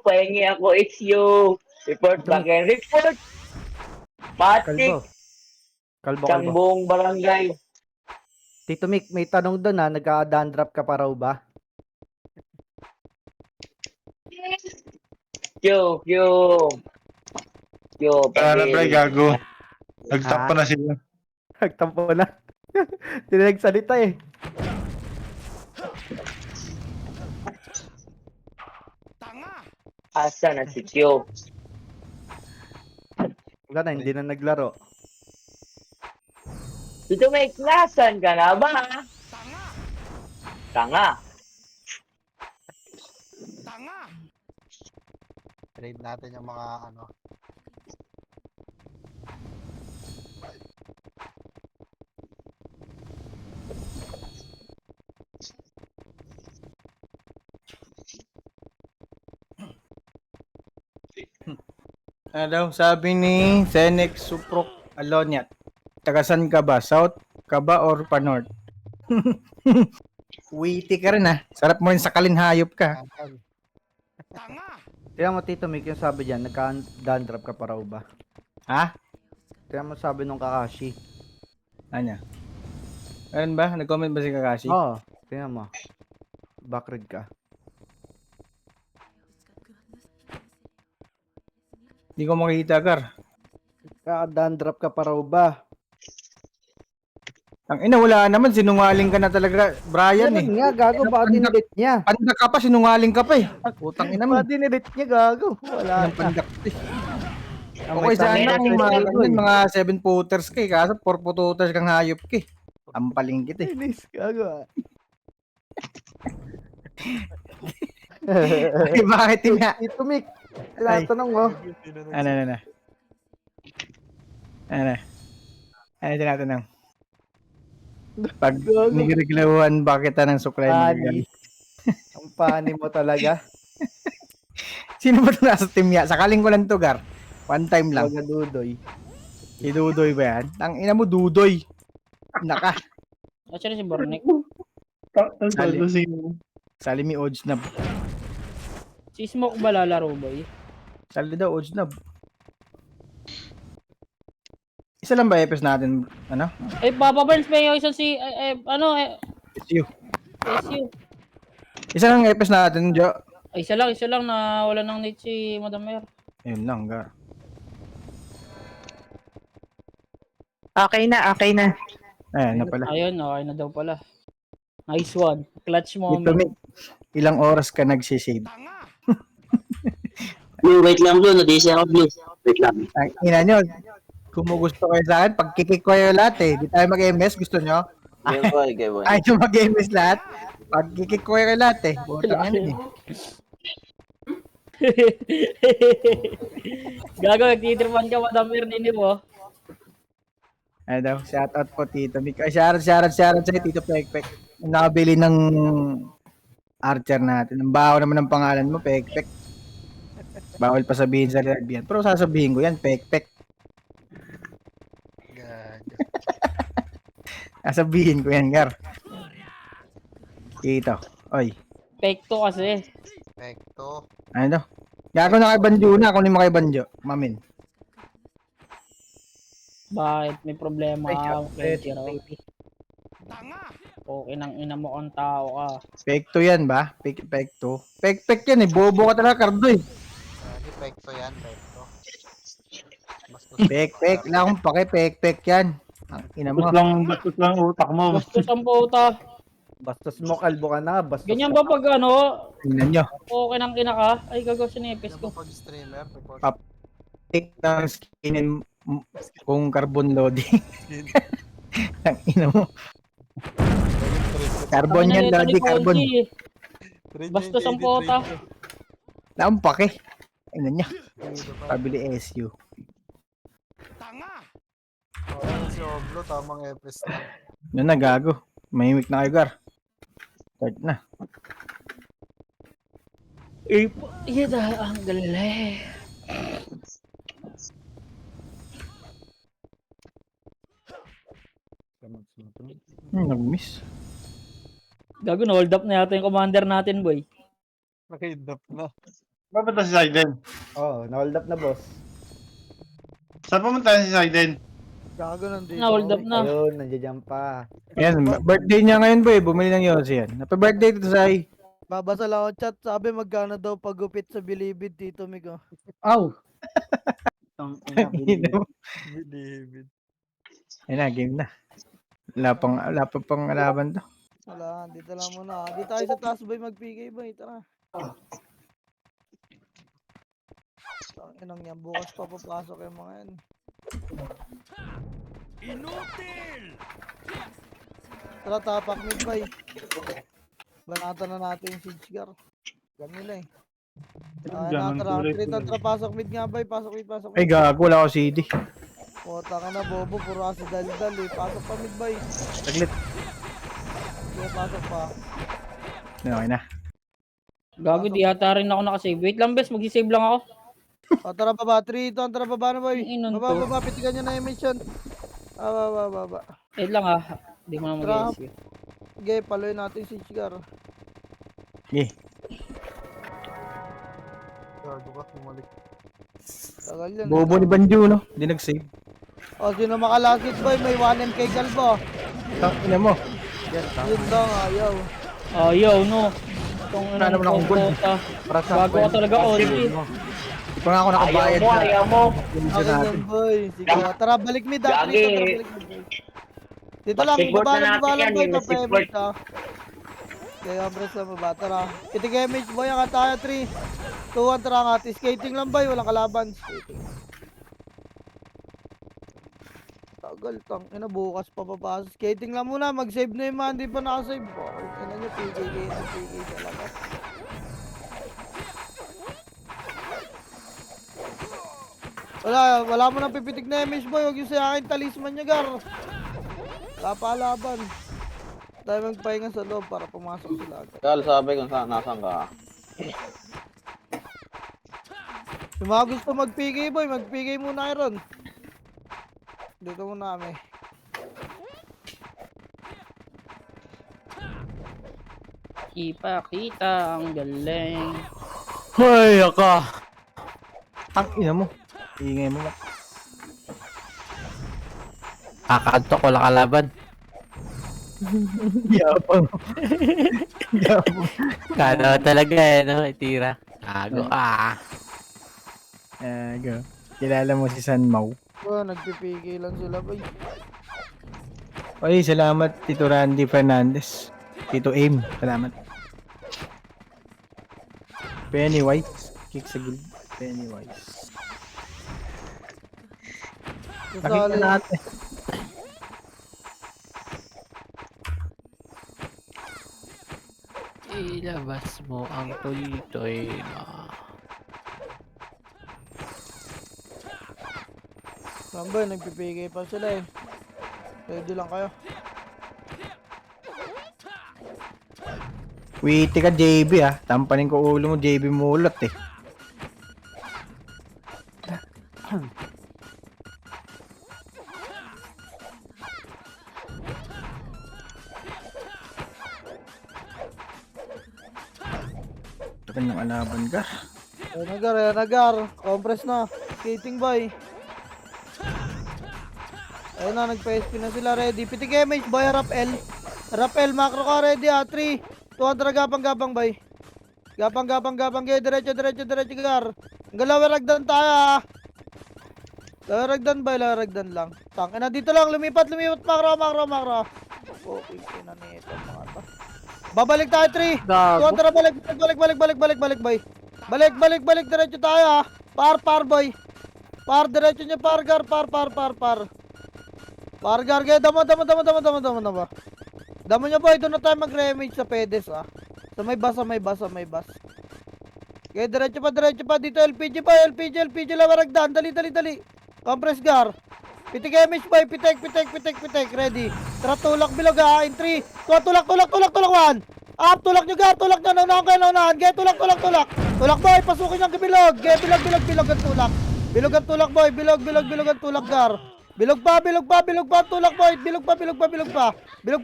pahingi ako, it's you. Report Ito, back and report. Patik, kalbo. Kalbo, siyang kalbo. buong barangay. Tito Mick, may tanong doon ha, nagka-dandruff ka pa raw ba? Yo, yo, yo, Wala na pre, patil. gago. Nag-top Ha? pa na sila. Nagtampo na. Hindi na nagsalita eh. Asa na si Kyo? Wala na, hindi na naglaro. Dito may klasan ka na ba? Tanga. Trade natin yung mga ano. Ano daw, sabi ni Senex Suprok Aloniat, tagasan ka ba? South ka ba or pa North? Witty ka rin ah. Sarap mo rin sakalin, hayop ka. Tingnan mo Tito Mick yung sabi dyan, nagka-dandruff ka pa raw ba? Ha? Tingnan mo sabi nung Kakashi. Ano? Meron ba? Nag-comment ba si Kakashi? Oo, tingnan mo. Backread ka. Hindi ko makita, Gar. Nagka-dandruff ka pa raw ba? Ang ina, wala naman. Sinungaling ka na talaga, Brian Yan eh. nga, gago, baka dinilit niya. Pandak ka pa, sinungaling ka pa eh. Putang ina mo. Baka dinilit niya, gago. Wala Ang na. pandak eh. Ang Okay, may sana tama kung na mga, yun. mga 7 footers ka eh. Kaso 4 footers kang hayop ka eh. Ampaling kita eh. Inis, gago. Ay, bakit yun nga? Tito Mick, tinatanong mo. Ano. Ano tinatanong? Pag nireklamuhan ba kita ng suklay Pani. magagali? Ang pani mo talaga. Sino ba ito nasa team ya? Sakaling ko lang to, Gar. One time lang. Huwag na dudoy. Si Dudoy ba yan? Ang ina mo, Dudoy. Naka. Actually, si Bornek. Sali mi Odsnab. Si Smoke ba lalaro, boy? Sali daw Odsnab. Isa lang ba epes natin? Ano? Eh, Papa Burns, may yung isang si, SU. SU. Isa lang epes natin, Jo. Ay, isa lang na wala nang need si Madam Mayor. Ayun lang, Gar. Okay na. Ayan na pala. Ayun, okay na daw pala. Nice one. Clutch Ito, moment. Mick. Ilang oras ka nagsisave? Blue, wait lang Blue, na-DC ako Blue. Wait lang. Ang ina nyo. Kung gusto kayo sa akin, pagkikik ko kayo lahat eh. Di tayo mag-MS, gusto nyo? Game boy, game boy. Ayaw nyo mag-MS lahat. Pagkikik ko kayo lahat eh. Butang yan eh. Gago, nagtitripan ka, Madam Mayor, din mo. Ano daw, shoutout po Tito Mick. Ay, shoutout sa'yo Tito Pekpek. Nakabili ng Archer natin. Ang baho naman ng pangalan mo, Pekpek. Bawal pa sabihin sa live yan. Pero sasabihin ko yan, Pekpek. Gago. Sasabihin ko yan, Gar. Dito. Oy. Fake to kasi. Pekto. Ano daw? Gago na kay Banjo na. Kunin mo kay Banjo. Mamin. Bakit? May problema Ay, ka. syempre. Okay nang ina mo kung tao ka. Pekto yan ba? Pekto. Pekpek yan eh. Bobo ka talaga, Cardo eh. Hindi, pekto yan, pekto. Bastos Pekpek. Wala akong pake. Pekpek yan. Ang ina mo. Bastos lang utak mo. Bastos ang puta. Bastos mo, kalbo ka na. Bastos Ganyan ka. ba pag ano, Tingnan nyo. okay nang ina ka? Ay, gago, sinipis Ano ko. ba pag streamer? Report Up. Take ng skin kung carbon loading. Ang ina mo. Carbon yan, Lodi. Carbon. Bastos ang puta. Wala akong pake. Ina niya. Pabili SU. Okay, si Oblo, tamang epes na. Yan na, gago. Mahimik na kayo, Gar. Start na. Iyada ang galale. Nag-miss. Gago, na hold up na yata yung commander natin, boy. Nakidap na. Papunta si Saiden. Oh, na-hold up na, boss. Saan pumunta si Saiden? Gago nandito. Na-hold up na. Ayun, nandiyan pa. Ayan, birthday niya ngayon boy. Bumili ng Yossi yan. Happy birthday Tito Sai. Babasa lang ako chat, sabi magkano daw pagupit sa Bilibid, Tito Mig. Oh. Aw. Bilibid. Ayun na, game na. Wala pa pang laban to. Wala, dito lang muna. Di tayo sa taas boy, mag-PK boy, tara. Inang yan, bukas pa papasok yung mga yan. Tara, tapak mid boy. Banatan na natin yung Siege. Ganila eh. Ganun, Tara, tuloy-tuloy. tara, pasok mid nga boy, pasok mid, pasok Ay mid. gago, wala ko CD. Puta ka na bobo, puro kasi dal-dal eh. Pasok pa mid boy. Saglit. Sige, pasok pa. Okay na. Gago, di ata rin ako nakasave. Wait lang, bes. Mag-save lang ako. O, tara baba, 3, ito, tara baba na boy. Inon Baba, to. baba, pitigan nyo na yung mission. Baba. Wait lang ah. Di mo na Trap. mag-SQ. Okay, paluin natin si Chigar. Okay. Gago ka, bumalik. Tagal yan. Bobo ni Banjo, no? Hindi nag-save. O, sino makalakit boy, may 1MK kalbo. Ina mo. Yun lang, ayaw. Ayaw, no. Itong Wala naman akong gold. Para sa Bago ka talaga, Oli. Di pa nga ako Ayaw nakabayad mo, sa ayaw mo. commission Okay natin. yan boy. Sige, tara balik mid. Dito, Gagi. tara balik mid boy. Dito lang, Basketball baba na lang natin yan, boy. yung Pa-payment basketball. ha. Okay, ambres lang baba. Tara. Itig-image boy, ang tayo 3. 2-1, tara nga. Skating lang boy, walang kalaban. Skating. Tagal, tang ina, bukas pa papasok. Skating lang muna, mag-save na yung mga hindi pa nakasave. Okay, ina nyo, PKK na PKK sa labas. Wala mo nang pipitik na image boy, huwag yung sa akin talisman niya gar. Wala pa laban. Tayo magpahinga sa loob para pumasok sila agad. Kal, sabi kung saan, nasan ka. Yung mga gusto mag-PK boy, mag-PK muna kayo ron. Dito muna kami. Ipakita ang galing. Hoy, ako. Ang ina mo. Ingay mo. Kakaantok, wala kalaban. Yapang. Yapang. Kano talaga eh, no? Itira. Gago Go. Kilala mo si San Mau. Oh, nagpipigil lang sila boy. Oy, salamat Tito Randy Fernandez. Tito Aim, salamat. Pennywise. Kick sa gilid. Pennywise. Nakita Sasali. natin. Ilabas mo ang toy-toy na. Ramboy, nagpipigil pa sila eh. Ready lang kayo. Witty ka JB ah. Tampanin ko ulo mo JB mulot eh. Takan ng alaban ka. Nagar. Compress na. Skating boy. Ayun na, nagpa-SP na sila ready. Pitik image boy, harap L. Harap L, macro ka ready ah. 3, 200 gapang boy. Gapang, gaya, diretso, gar. Hanggang lawaragdan tayo ah. Lawaragdan boy, lawaragdan lang. Tang, na dito lang, lumipat, macro. Okay, pinanito mga to. Babalik tayo 3, 200, balik boy. Balik, diretso tayo ah. Par boy. Par, diretso nyo, par. Pargar, kaya damo. Damo nyo boy, doon na tayo mag-remage sa pedes ah. Sa may bus. Kaya diretso pa dito, LPG boy, LPG, lawaragdan, dali. Compress gar. Pitik image boy, pitek, ready. Tara, tulak bilog ah, in 3, 2, tulak, 1. Up, tulak nyo gar, naunahan, kaya tulak. Tulak boy, pasukin yung bilog, kaya bilog ang tulak. Bilog ang tulak boy, bilog ang tulak gar. Bilog pa, tulak boy. Bilog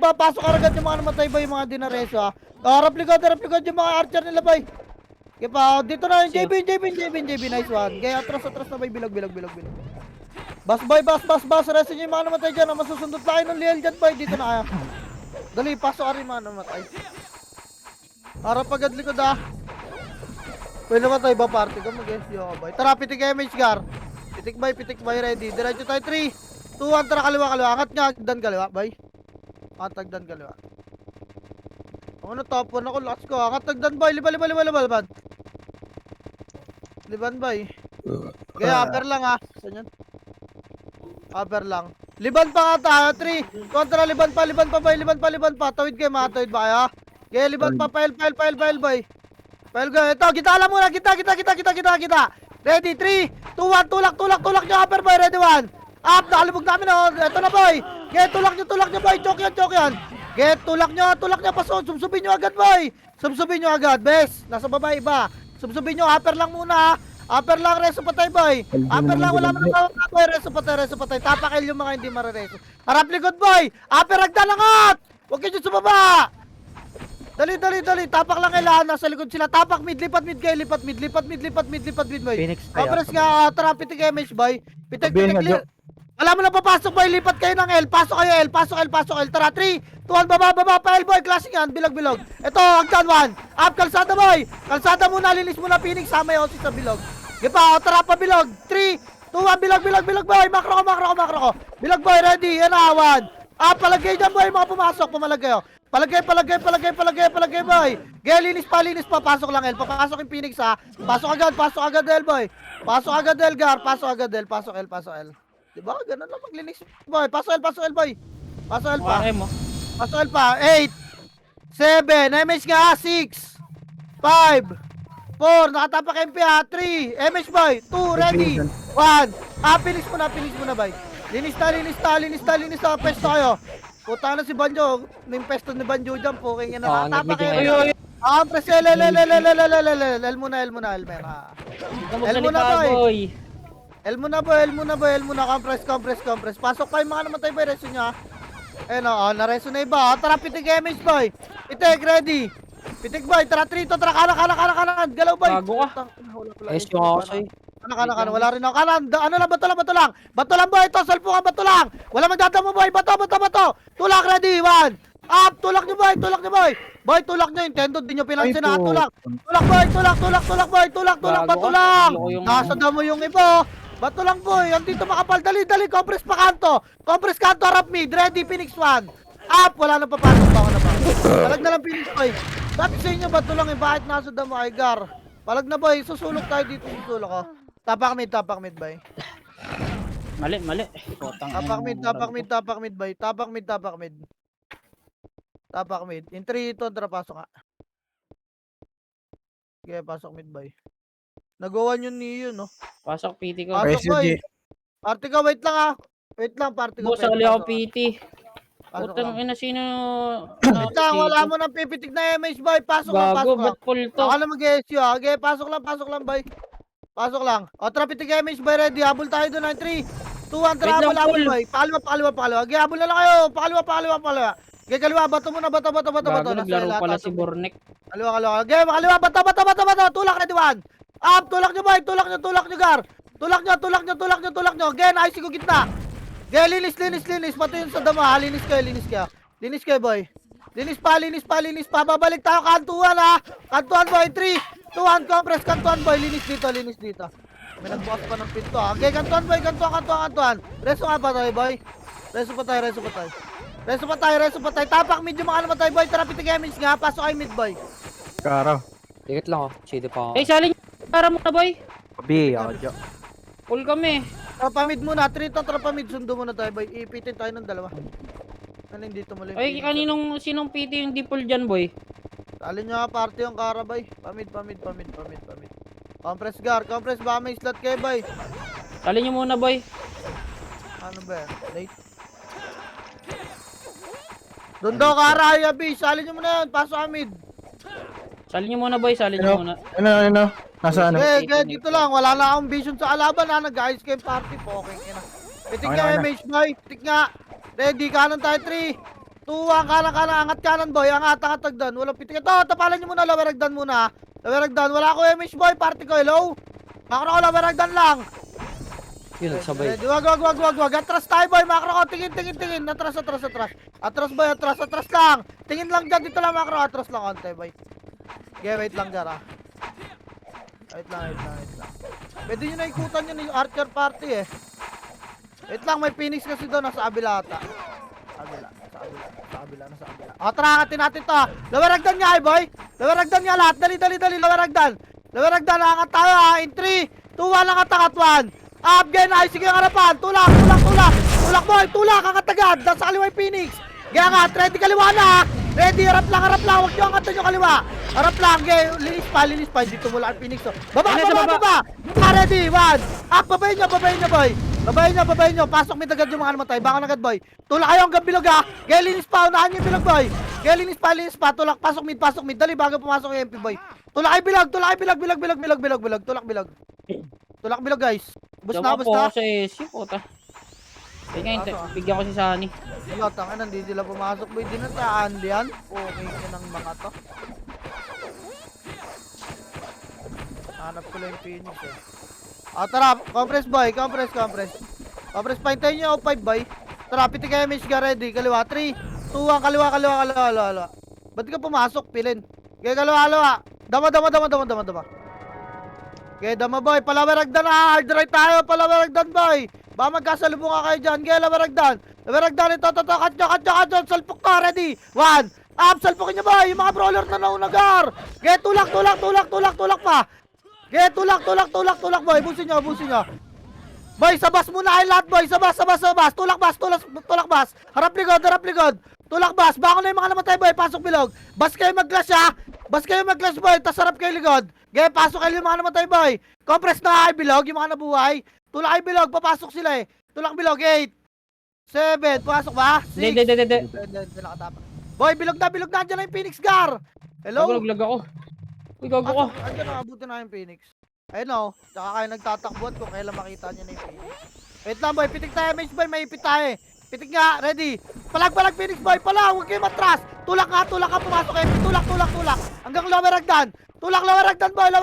pa, pasok agad yung mga namatay boy, yung mga dinareso ah. Harap likod yung mga archer nila boy. Okay pa, dito na yung JB, nice one. Kaya atras na bay, bilog. Bas boy, bas. Resto nyo yung mga namatay dyan. Masusundot tayo ng Liel dyan boy. Dito na kaya. Dali, pasok ka rin mga namatay. Harap agad likod ah. Pwede namatay ba party ka? Mag-SU ako boy. Tara, pitik MH gar. Pitik bay, ready. Diretso tayo, 3, 2, 1, tara kaliwa. Angat nga, agdan kaliwa, bay. Angat agdan kaliwa. Ako na top 1 ako, last ko. Angat agdan bay, liban. Liban bay. Kaya upper lang ah. Saan yan? Upper lang. Liban pa nga tayo. 3. Kontra liban pa bay. Liban pa. Tawid kayo mga. Tawid ba kaya? Kaya liban pa. Pile bay. Pile go. Ito. Kita alam muna. Kita. Ready. 3, 2, 1. Tulak nyo. Upper boy. Ready 1. Up. Nakalibog namin oh. Ito na boy. Kaya tulak nyo boy. Choke yan. Kaya tulak nyo. Pasok. Sumsubin nyo agad boy. Bes. Nasa baba iba. Sumsubin nyo. Upper lang muna. Upper lang, reso patay boy. Upper lang, wala mo na boy. Reso patay. Tapakil yung mga hindi marareso. Harap likod boy. Upper agdalangat. Huwag kayo sa baba. Dali. Tapak lang kailangan. Nasa likod sila. Tapak mid. Lipat mid boy. Phoenix tayo. Kapres nga, tara, pitik MH boy. Pitik. Wala mo na papasok boy. Lipat kayo ng L. Pasok kayo L. Tara, 3, 2, 1, baba. Pa L boy. Classic yan. Bilog. Ito, hagdan 1. Up, kalsada boy. Kalsada muna. Linis muna Phoenix. Sama yung sa bilog. Gipa, tara pa bilog. 3, 2, 1, bilog boy. Makro ko. Bilog boy, ready. Yan na, 1. Palagay dyan boy, mga pumasok. Pumalagay oh. Palagay boy. Gaya, linis pa. Pasok lang L. Papasok yung Phoenix ha. Pasok agad L boy. Pasok agad L gar. Pasok L. Diba? Ganun lang maglinis boy. Pasok L boy. Pasok L pa. Pare mo. Pasok L pa. 8, 7, MH nga 6, 5, 4, nakatapak MP ha. 3, MH boy. 2, ready. 1. Finish mo na boy. Linis na. Pesto kayo. Puta na si Banjo. May pesto ni Banjo dyan po. Kaya nakatapak kayo. Press L muna. L muna boy. Compress. Pasok pa yung mga namatay boy. Reso nyo ha. Ayun o, nareso na iba. Tara, pitik MH boy. Pitik, ready. Pitik boy, tara 3 to, tara kanan. Galaw boy. Bago ka. Ayos yung ako sa'yo. Kanan, wala rin ako. Kanan, ano lang, bato lang. Bato lang boy, ito, salpo ka, bato lang. Wala magdadamo boy, bato. Tulak, ready, 1. Up, tulak nyo boy. Boy, tulak nyo, intended, di nyo pinansin na, tulak. Tulak boy, tulak, bato lang. Nasa damo yung iba. Bato lang boy, andito makapal, dali, compress pa kanto. Harap mid, ready, Phoenix 1. Up, wala na papasok ba ako na ba? Palag na lang Phoenix boy. Sabi sa inyo, bato lang eh, bakit nasa damo ay gar? Palag na boy, susulok tayo dito, ko. Tapak mid boy. Mali. Tapak mid boy. Tapak mid. In 3 ito, tara pasok nga. Okay, pasok mid boy. Nagawan yun ni yun, no? Pasok PT ko. Pasok boy. Party ka, wait lang ah. Party ka. Boss, ali ako PT. Pasok Putang lang. ina, sino? Wait lang, wala mo nang pipitik na MH boy. Pasok lang. Ba't full to? Baka na mag-SU ah. Okay, pasok lang boy. Pasok lang. O, tara, pitik MH boy, ready. Habol tayo doon. 3, 2, 1, tara, Wait lang, habol full. boy. Pakaliwa. Okay, habol na lang kayo. Pakaliwa. Okay, kaliwa. Bato muna, bato. Gago, naglaro pala si Bornek. Kaliwa. Okay, makaliwa. Bato. Tulak, ready 1. Up, tulak nyo boy. Tulak nyo gar. Tulak nyo. Okay, nice ko gitna. Okay, linis. Pati yun sa dama ha. Linis kayo boy. Linis pa. Babalik tayo kantuan ha. Kantuan boy. 3, 2, 1, compress. Kantuan boy. Linis dito. May nagbukas pa ng pinto ha. Okay, kantuan boy. Kantuan. Reso nga pa tayo boy. Reso pa tayo. Tapak mid yung mga namatay boy. Tara, pitik MH nga. Pasok kayo mid boy. Karo. Tikit lang oh. Chidi pa ako. Eh, salin para mo na boy. Bi, audio. Full kami. Trapamid muna. 3 to trapamid. Sundo muna tayo boy. Ipitin tayo ng dalawa. Ano hindi tumuloy? Ay, sinong PT yung dipol dyan boy? Alin nyo nga party yung karabay. Pamid. Compress gar. Baka may slot kayo boy. Salin nyo muna boy. Ano ba yan? Late. Doon daw karaya bis. Alin nyo muna yan. Pasok amid. Salin nyo muna boy. Ano? Nasa ano? Okay, dito lang. Wala na akong vision sa kalaban ha. Nag-ice game party po. Okay, ina. Pitik Okay nga na. MH boy. Pitik nga. Ready, kanan tayo 3, 2, 1, kanan. Angat kanan boy. Angat agdan. Walang pitik. Ito, tapalan nyo muna. Lawaragdan muna ha. Laweragdan, wala ko MH boy, party ko, hello? Makro ko, laweragdan lang. Yun, nagsabay. Ready, wag. Atras tayo boy, makro ko, tingin. Atras. Atras boy, atras lang. Tingin lang dyan, dito lang makro, atras lang konti boy. Okay, wait lang dyan ah. Wait lang. Pwede nyo naikutan yun yung Archer Party eh. Wait lang, may Phoenix kasi doon, nasa abila ata. Sa abila. O, tara, akatin natin to. Laweragdan nga eh, boy. Laweragdan nga lahat. Dali. Laweragdan, angat tayo ha. In 3, 2, 1, angat, 1. Up, gen, ay, sige ang harapan. Tulak. Tulak, boy, tulak, angat agad. Nasa kaliwa yung Phoenix. Kaya angat, ready kaliwa na. Ready, harap lang. Huwag nyo angatan yung kaliwa. Harap lang, okay. Linis pa. Dito mula ang Phoenix. Oh. Baba. Ready, 1. Up, babayin nyo, boy. Babayin nyo. Pasok may agad yung mga namatay. Bangan agad, boy. Tulak kayo hanggang bilog, ha. Kaya linis pa. Unahan nyo yung bilog, boy. Kaya linis pa. Tulak, pasok mid. Dali, bago pumasok yung MP, boy. Tulak kayo bilog. Tulak bilog, guys. Bus na. po ako sa SU, puta. Kaya nga, bigyan ko si Sunny. Wala, tanga, hindi sila pumasok, boy. Di na taan diyan. Okay ka ng mga to. Hanap ko lang yung Phoenix eh. Tara, compress boy, compress. Compress, pahintayin nyo yung 5 boy. Tara, pitik kayo MH ka ready. Kaliwa, 3, 2, 1, kaliwa. Ba't ka pumasok, pilin? Okay, kaliwa. Dama. Okay, dama boy, palaweragdan na. Hard right tayo, palaweragdan boy. Baka magkasalubong ka kayo dyan. Okay, laweragdan ito. Katyo. Salpok ka, ready. 1, up, salpokin nyo boy. Yung mga brawler na naunagar. Okay, tulak pa. Okay, tulak boy. Busin nyo. Boy, sabas muna kayo lahat boy. Sabas. Tulak bas. Harap ligod. Tulak bas. Bako na yung mga namatay boy. Pasok bilog. Bas kayo mag-clash ha. Boy. Tas harap kayo ligod. Okay, pasok kayo yung mga namatay boy. Compress na kayo bilog. Yung mga nabuhay. Tulak kayo bilog. Papasok sila eh. Tulak bilog. 8, 7. Pasok ba? 6. Hindi. Boy, bilog na. Diyan na yung Phoenix Gar. Hello? Lag ako. Uy, gago ko. Andiyan na, abutin na yung Phoenix. Ayun o, tsaka kayo nagtatakbuhan kung kailan makita nyo na yung Phoenix. Wait lang boy, pitik tayo, mage boy, may ipit tayo. Pitik nga, ready. Palag Phoenix boy, huwag kayo matras. Tulak ka, pumasok kayo. Tulak. Hanggang loweragdan. Loweragdan boy,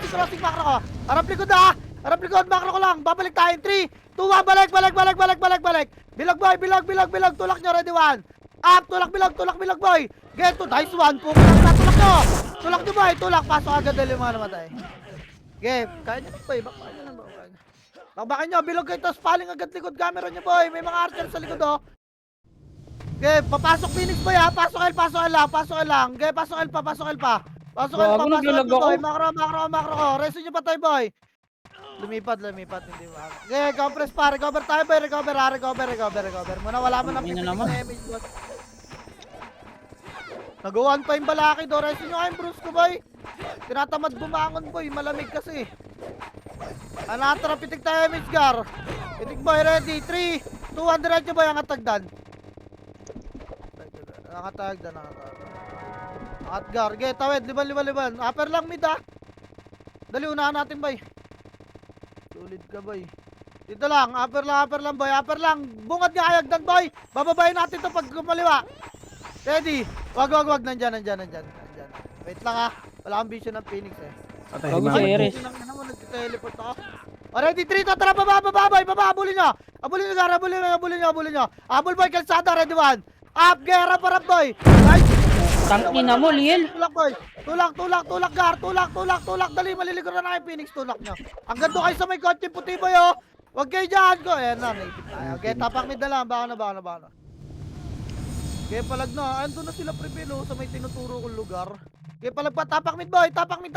crossing makro ko. Harap likod makro ko lang. Babalik tayo, 3, 2, 1, balik. Bilog boy, bilog. Tulak nyo, ready 1. Up, tulak bilog boy. Get to, nice one. Tulak nyo. Tulak nyo boy, pasok agad dali yung mga namatay. Game, kaya nyo boy, bakbakan nyo, bilog kayo tos, paling agad likod camera nyo boy, may mga archer sa likod oh. Game, papasok Phoenix boy ha, pasok L lang. Game, pasok L pa. Pasok L boy, makro ko, reso nyo pa tayo boy. Lumipat, hindi mo. Okay, compress pa, recover tayo boy, recover. Muna, wala mo nang pitik na damage boy. Nagawan pa yung balaki do. Resin nyo kayong Bruce ko boy. Tinatamad bumangon boy. Malamig kasi. Anatara, pitik tayo Midgar. Pitik boy, ready. 3, 2, 1, diretso boy. Angat tagdan. Angat-gar. Okay, tawid. Liban. Upper lang mid ha. Dali, unahan natin boy. Tulid ka boy. Dito lang. Upper lang boy. Bungad nga ayagdan boy. Bababayin natin to pag kumaliwa. Ready? Wag. Nandyan. Wait lang ha. Wala kang vision ng Phoenix eh. Gago si Eris. Nagtiteleport ako. Ready? 3, to. Tara, baba, boy. Abulin nyo. Abulin nyo. Abul boy, kalsada. Ready 1. Up, gera, parap boy. Nice. Tangina mo, Liel. Tulak boy. Tulak, gar. Tulak. Dali, maliligo na yung Phoenix. Tulak nyo. Hanggang doon kayo sa may kotse puti boy oh. Wag kayo dyan ko. Ayan na, naipit tayo. Okay, tapak mid na lang. Baka na. Kaya palag na, ando na sila prepilo sa may tinuturo kong lugar. Kaya palag pa, tapak mid boy, tapak mid.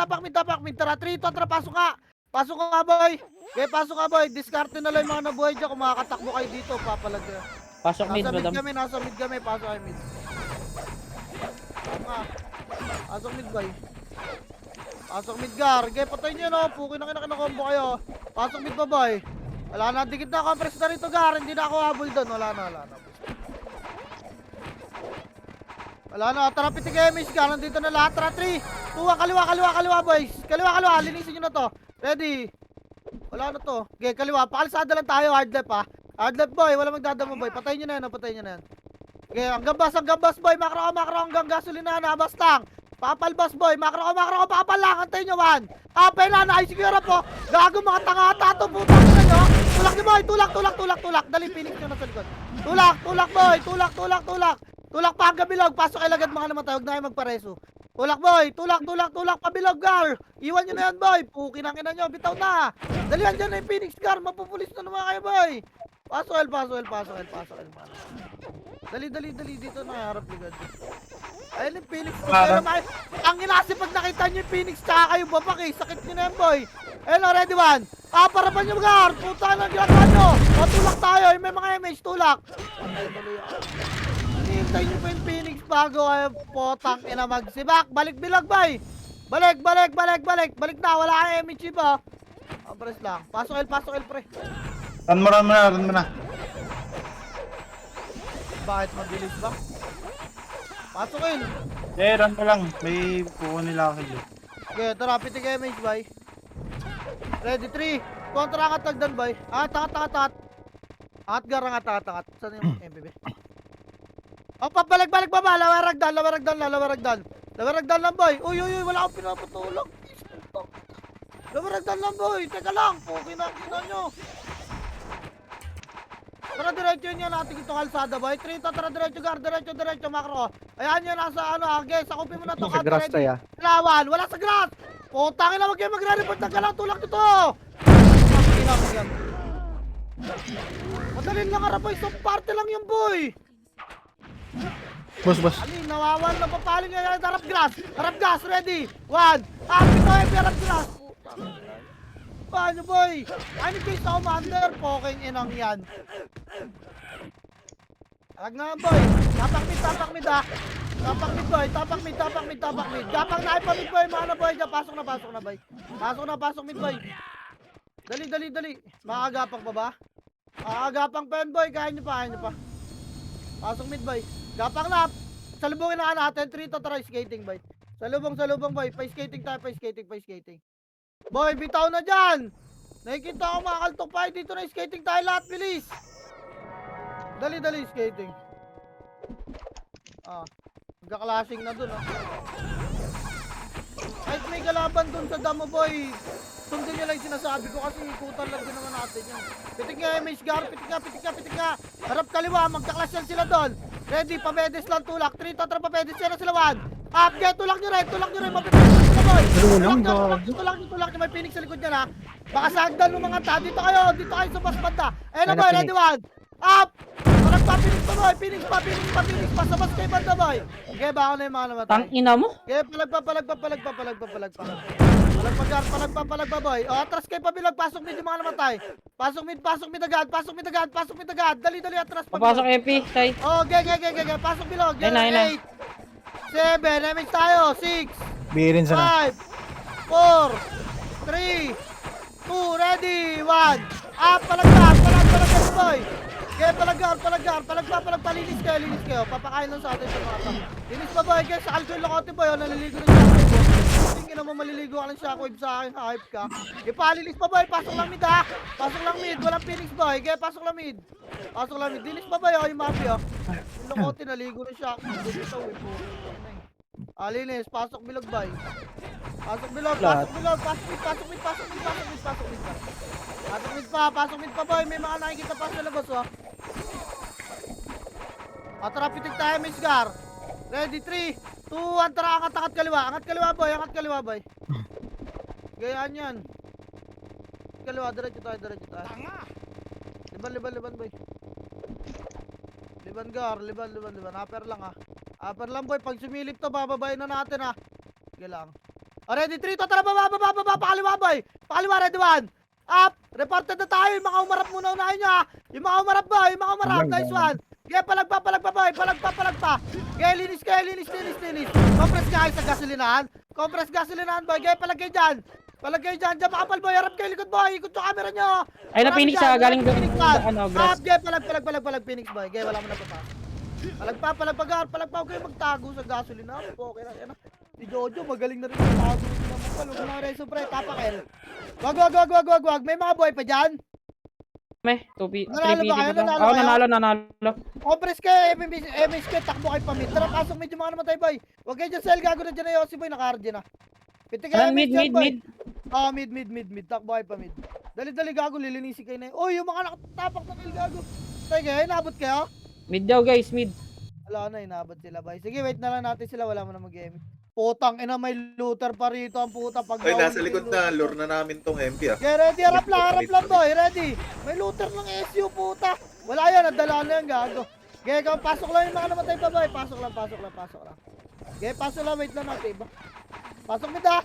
Tara, 3, tara, pasok ka boy. Kaya pasok ka boy, diskarte na lang yung mga nabuhay dyan kung makakatakbo kayo dito, papalag na. Pasok mid, madam. Nasa mid kami, pasok kayo mid. Pasok mid boy. Pasok mid gar, kaya patay nyo no, pukin na combo kayo. Pasok mid ba boy. Wala na, dikit na compress na rito gar, hindi na ako habol doon, wala na. Wala na, tara pitik kayo miss ka, nandito na lahat, tara 3, 2, kaliwa boys. Kaliwa, linisin nyo na to. Ready. Wala na to. Okay, kaliwa, pakalisada lang tayo, hard left ha. Hard left boy, wala magdadamo boy, patayin nyo na yan. Okay, hanggang bas boy, makro hanggang gasolina na, bas lang. Papal boss boy, makro ko, papal lang, antayin nyo, one. Apay na, naisecure po. Gago mga tanga, tato, putang ina nyo. Tulak nyo boy, tulak. Dali, Phoenix nyo na sa likod. Tulak boy, tulak. Tulak pa hanggang bilog, pasok kay lagad mga namatay, huwag na kayo magpareso. Tulak boy, tulak, pabilog gar. Iwan nyo na yan boy, pukin ang ina nyo, bitaw na. Dali, andyan na yung Phoenix gar, mapupulis na naman kayo boy. Pasok El. Dali, dito na harap ligad. Ayun yung Phoenix ko, pero ang inasi pag nakita nyo yung Phoenix tsaka kayo babak eh, sakit nyo na yan boy. Ayun o, ready one. Parapan nyo gar, puta na ginagawa nyo. Tulak tayo, yung may mga image, tulak. Hintay nyo pa yung Phoenix bago kayo potang ina magsibak. Balik bilog boy. Balik na, wala kang image ba? Press lang, pasok El pre. Run mo na. Bakit mabilis ba? Pasok El. Run mo lang. May kuha nila ako sa'yo. Okay, tara, pitik image boy. Ready, 3. Kontra angat tagdan boy. Angat. Angat gar, angat. Saan yung MPB? Oh, pabalik baba. Lawaragdan lang boy. Uy, wala akong pinapatulog. Lawaragdan lang boy. Teka lang, pukin ang ina nyo. Tara, diretso nyo natin itong kalsada boy. 3, tara, diretso gar, diretso makro. Ayan yun, nasa sakupin mo na to. Sa grass tayo. Lawan, wala sa grass. Putangin na, wag kayo magre-report ng galang, tulak nito. Madalin lang harap boy, so parte lang yung boy. Boss. Ali, nawawal na papaling ngayon. Harap gas, ready. 1. Ito harap gas. Paano boy? Ano kayo sa commander? Poking inang yan. Alag na boy. Tapak mid ah. Tapak mid. Gapang na ipamid boy. Mga na boy dyan. Pasok na boy. Pasok mid boy. Dali. Makagapang pa ba? Makagapang pa yan boy. Kaya nyo pa. Pasok mid boy. Gapang na. Salubungin na natin. 3 to try skating boy. Salubong boy. Pa-skating tayo. Pa-skating. Boy, bitaw na dyan. Nakikita ko makakaltok pa dito na skating tayo lahat. Bilis. Dali skating. Magka-clashing na dun Kahit may kalaban dun sa damo boy, sundin nyo lang sinasabi ko kasi ikutan lang din naman natin yan. Pitik nga MH gar, pitik nga. Harap kaliwa, magka-clash yan sila dun. Ready, pamedes lang tulak. 3 to pamedes yan na sila 1. Get, tulak nyo rin, mapipilis sila boy. Tulak nyo, may Phoenix sa likod nyo na. Baka sagdan ng mga ta, dito kayo sa bas banda. Ayun na boy, ready 1. Up! Parang pa-Phoenix pa boy, Phoenix pa, sabas kayo banda boy. Okay, baka na yung mga namatay. Tang ina mo. Okay, palagpa boy. Atras kayo pabilag, pasok mid yung mga namatay. Pasok mid agad. Dali, atras pa. Papasok EP, tay. Okay, pasok bilog. Ayun na. 7, damage tayo. 6, Birin sa 5, 4, 3, 2, ready, 1. Palagpa boy. Okay, palagpa, linis kayo. Papakain lang sa atin sa mga tang. Linis pa boy, guys, sa alcohol lokote boy, naliligo na siya. Tingin naman maliligo ka ng shockwave sa akin, hype ka. Ipalilis pa boy, pasok lang mid ha. Walang Phoenix boy, okay, pasok lang mid. Linis pa boy, yung mafia. Yung lokote, naligo ng shockwave. Dito, linis, pasok bilog boy. Pasok mid boy, may mga nakikita pa sa labas Tara, pitik tayo, Miss Gar. Ready, 3, 2, 1, tara, angat kaliwa boy. Gayaan yan. Kaliwa, diretso tayo. Liban boy. Liban Gar, liban. Upper lang boy, pag sumilip to, bababayin na natin Sige lang. Ready, 3, 2, tara, baba, pakaliwa boy. Ready, 1. Up! Reported na tayo, yung mga umarap muna unahin nyo Yung mga umarap boy, nice one. Okay, palagpa boy, palagpa. Okay, linis. Compress kayo sa gasolinahan boy, okay, palagay dyan, dyan makapal boy, harap kayo likod boy, ikot yung camera nyo. Ay na Phoenix galing doon. Up, okay, palag Phoenix boy, okay, wala mo na pa. Palagpa, okay, magtago sa gasolinahan, okay na, yan Si Jojo, magaling na rin yung tago ng mga reso pre, tapak L. Wag, may mga boy pa dyan. Nanalo ba kayo? Nanalo Oo, kayo? nanalo. Compress kayo, MS kayo, takbo kayo pa mid. Tara, pasok medyo mga namatay, boy. Huwag kayo dyan, Sel, gago na dyan na Yossi, boy, naka-RG na. Piti kayo, Mid, dyan, boy. mid. Ah, mid, takbo kayo pa mid. Dali, gago, lilinisin kayo na yun. Uy, yung mga nakatapak na kill, gago. Tayo kayo, inabot kayo? Mid daw, guys, mid. Wala na, inabot sila, boy. Sige, wait na lang natin sila, wala mo na mag-game. Putang ina, may looter pa rito ang puta. Pag Ay, nasa likod na. Lure na namin tong MP ah. Okay, ready, harap lang, boy, ready. May looter ng SU, puta. Wala yan, nadala na yan, gago. Okay, pasok lang yung mga namatay pa, boy. Pasok lang. Okay, pasok lang, wait lang natin, iba. Pasok mo da.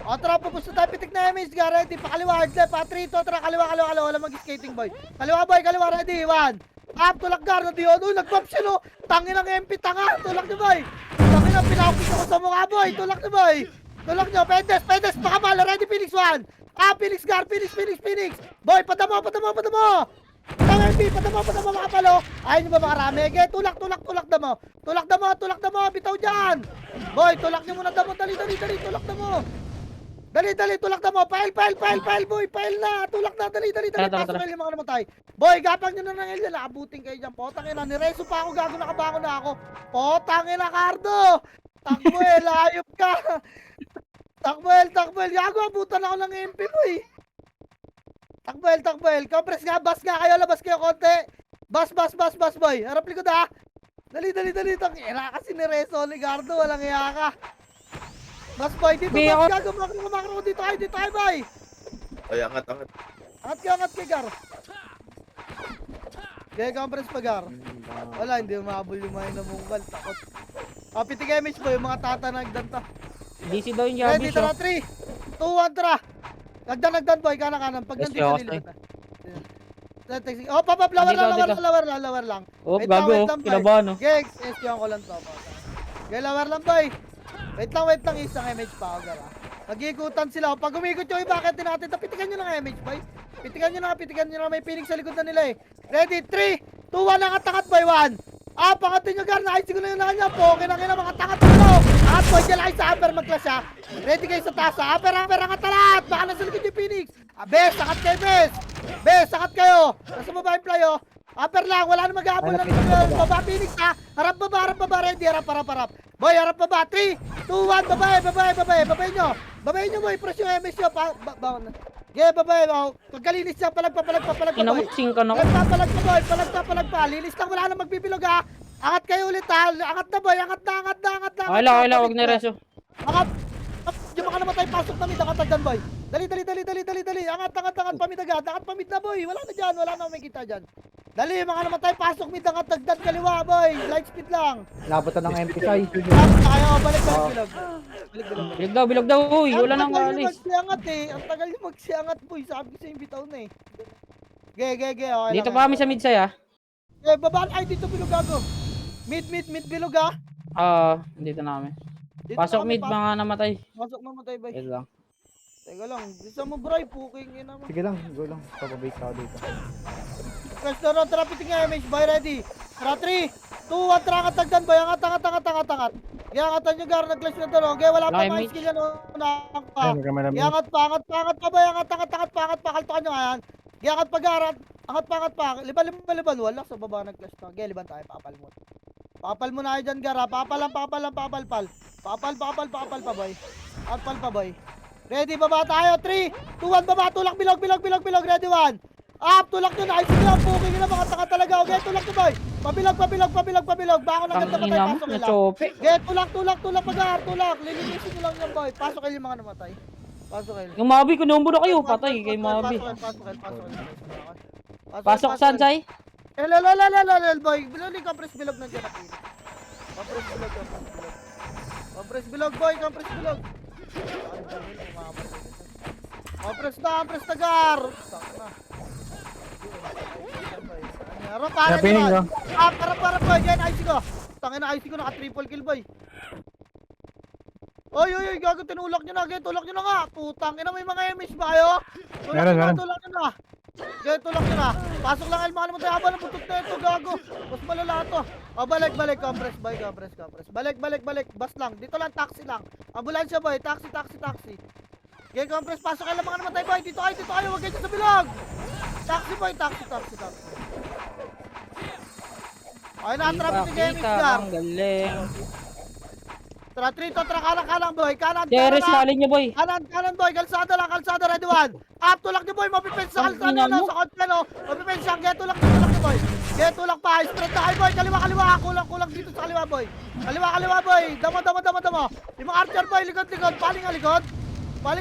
O, tara, pupusto tayo, pitik na MH, ga, ready. Pakaliwa, hard left, patrito, tara, kaliwa, wala mag-skating, boy. Kaliwa, boy, ready, 1. Up, tulak, gar, na diyon. Uy, nag-pop siya, no. Tangin ng MP, tanga, tulak niyo, boy. Tangin ng pinakapit ako sa mukha, boy. Tulak niyo, boy. Tulak niyo, Pendes, pakabala, ready, Phoenix 1. Ah, Phoenix, gar, Phoenix. Boy, padamo. Tang MP, padamo, makapalo. Ayaw niyo ba makarami? Okay, tulak damo. Tulak damo, bitaw dyan. Boy, tulak niyo muna damo, dali, tulak damo. Dali, tulak damo, pile, boy, pile na. Tulak na, dali, pasok kayo yung mga namatay. Boy, gapang nyo na ng Elia, nakabuting kayo dyan. Potang ina, nireso pa ako, gago, nakabangon na ako. Potang ina, Cardo. Takbuel, ayop ka. Takbuel, gago, abutan ako ng MP, boy. Takbuel, compress nga, bas nga kayo, labas kayo konti. Bas, boy. Harap likod ha. Dali, tangina kasi nireso, Ligardo, walang iya ka. Bas, boy, dito, bas, gago, makro, dito kayo, boy. Ay, angat. Angat kayo, Gar. Kaya compress pa, Gar. Wala, hindi umabol yung mga inamunggal, takot. Piti kayo, Mitch, boy, yung mga tatanagdan ta. DC daw yung Ready, Jarvis. tara, 3, 2, 1, tara. Nagdan, boy, kanan. Pag Yes, nandito, okay. lilipat na. Oh, pop, lower lang. Oh, Wait lang, gago, boy. kinabahan, no? Gex, SQ ko lang to. Okay, lower lang, boy. Wait lang, isang MH pa ako, Gar. Nag-iikutan sila. Pag umikot yung iba, bakit natin? Pitikan nyo ng MH, boy. Pitikan nyo na. May Phoenix sa likod na nila, eh. Ready, 3, 2, 1, angat, boy, 1. Ah, pangatin nyo, Gar. Naayos ko na yung nanya po. Okay na, mga tangat nyo. Angat, boy, dyan lang sa upper, mag-clash, ha. Ready kayo sa taas, ha. Upper, angat talat. Baka nasa likod yung Phoenix. Bes, sakat kayo, Bes, sakat kayo. Nasa baba yung play, oh. Upper lang, wala na mag-aabol ng baba, Phoenix, ha. Harap baba, ready, harap. Boy, harap baba, 3, 2, 1, babae nyo, boy. Press yung MS nyo, yeah, babae, oh. Pagkalinis niya, palag pa, boy. Kinamutsing ka na. Palag pa. Linis lang, wala na magbibilog, ha. Angat kayo ulit, ha. Angat na, boy. Angat na. Okay lang, huwag na reso. Angat. Yung mga namatay, pasok na mid, angat boy. Dali. Angat pamid agad. Angat pamid na, boy. Wala na dyan, wala na may kita dyan. Dali, mga namatay, pasok mid, angat dagdag kaliwa, boy. Light speed lang. Nabutan ng MP Sai. Ayaw, balik bilog. Bilog daw, uy. Wala nang maalis. Magsiangat, eh. Ang tagal yung magsiangat, boy. Sabi ko sa yung bitaw na, eh. Okay Dito lang, pa kami sa mid side, ha? Babaan, ay, dito bilog ako. Mid bilog, ha. Dito namin. Dito Pasok na kami, mid, mga namatay. Pasok mamatay, boy. Wait lang. Teka lang, gusto mo, bro, puking ina mo. Sige lang, go lang. Pababait ka dito. Press na road, traffic nga, MH, boy, ready. Tara, 3, 2, 1, tara, angat, boy, angat. Iangatan nyo, Gar, nag-clash na to, no? Okay, wala pa Laki, mga mate. skill yan, unahan pa. Marami. Iangat pa, boy, angat pa, kaltokan nyo nga yan. Iangat pa, Gar, angat pa. Liban, wala, sa baba nag-clash na. Okay, liban tayo, Papal mo na kayo dyan, Gar, ha? Papal pal. Papal pa, boy. Papal pa, boy. Ready, baba tayo, 3, 2, 1, baba, tulak, bilog, ready, 1. Up, tulak nyo, nice nyo, puking nyo, mga taka talaga, okay, tulak nyo, boy. Pabilog, bako na ganda pa tayo, Tangina mo, pasok nila. na-chope. Okay, tulak, Pagar, tulak, lilinisin nyo lang yan, boy. Pasok kayo yung mga namatay. Yung Mabi, kunumbo na kayo. Patay kay Mabi. Pasok saan, Sai? Boy, bilog, compress bilog nandiyan na kayo. Compress bilog, boy, compress bilog. Compress na, Gar. Para, boy, yan, IC ko. Tangin na IC ko, naka-triple kill, boy. Oy, gago, tinulak nyo na, tulak nyo na nga. Putang ina, may mga MS ba kayo? Tulak nyo na. Tulak nyo na. Pasok lang, mga naman tayo, habang nabutok na ito, gago. Mas malala to. Balik, compress, boy, compress. Balik, bas lang. Dito lang, taxi lang. Ambulansya, boy, taxi. Okay, compress, pasok kayo lang, mga naman tayo, boy. Dito kayo, huwag kayo sa bilog. Taxi boy, taxi. Okay na, trap ni Gaming Kita, Gar. ang galing. Tara, Trito, tara, kalang boy. Kanan, Jerry, kanan. salin niyo, boy. Kanan boy, kalsada, ready one. Up, tulak niyo boy, mapipens sa Ang kalsada ina na, mo. sa konti no. Mapipens siya, tulak niyo boy. Tulak pa, spread na kayo boy, kaliwa, kulang dito sa kaliwa boy. Kaliwa boy, damo. Yung mga archer boy, likod, paling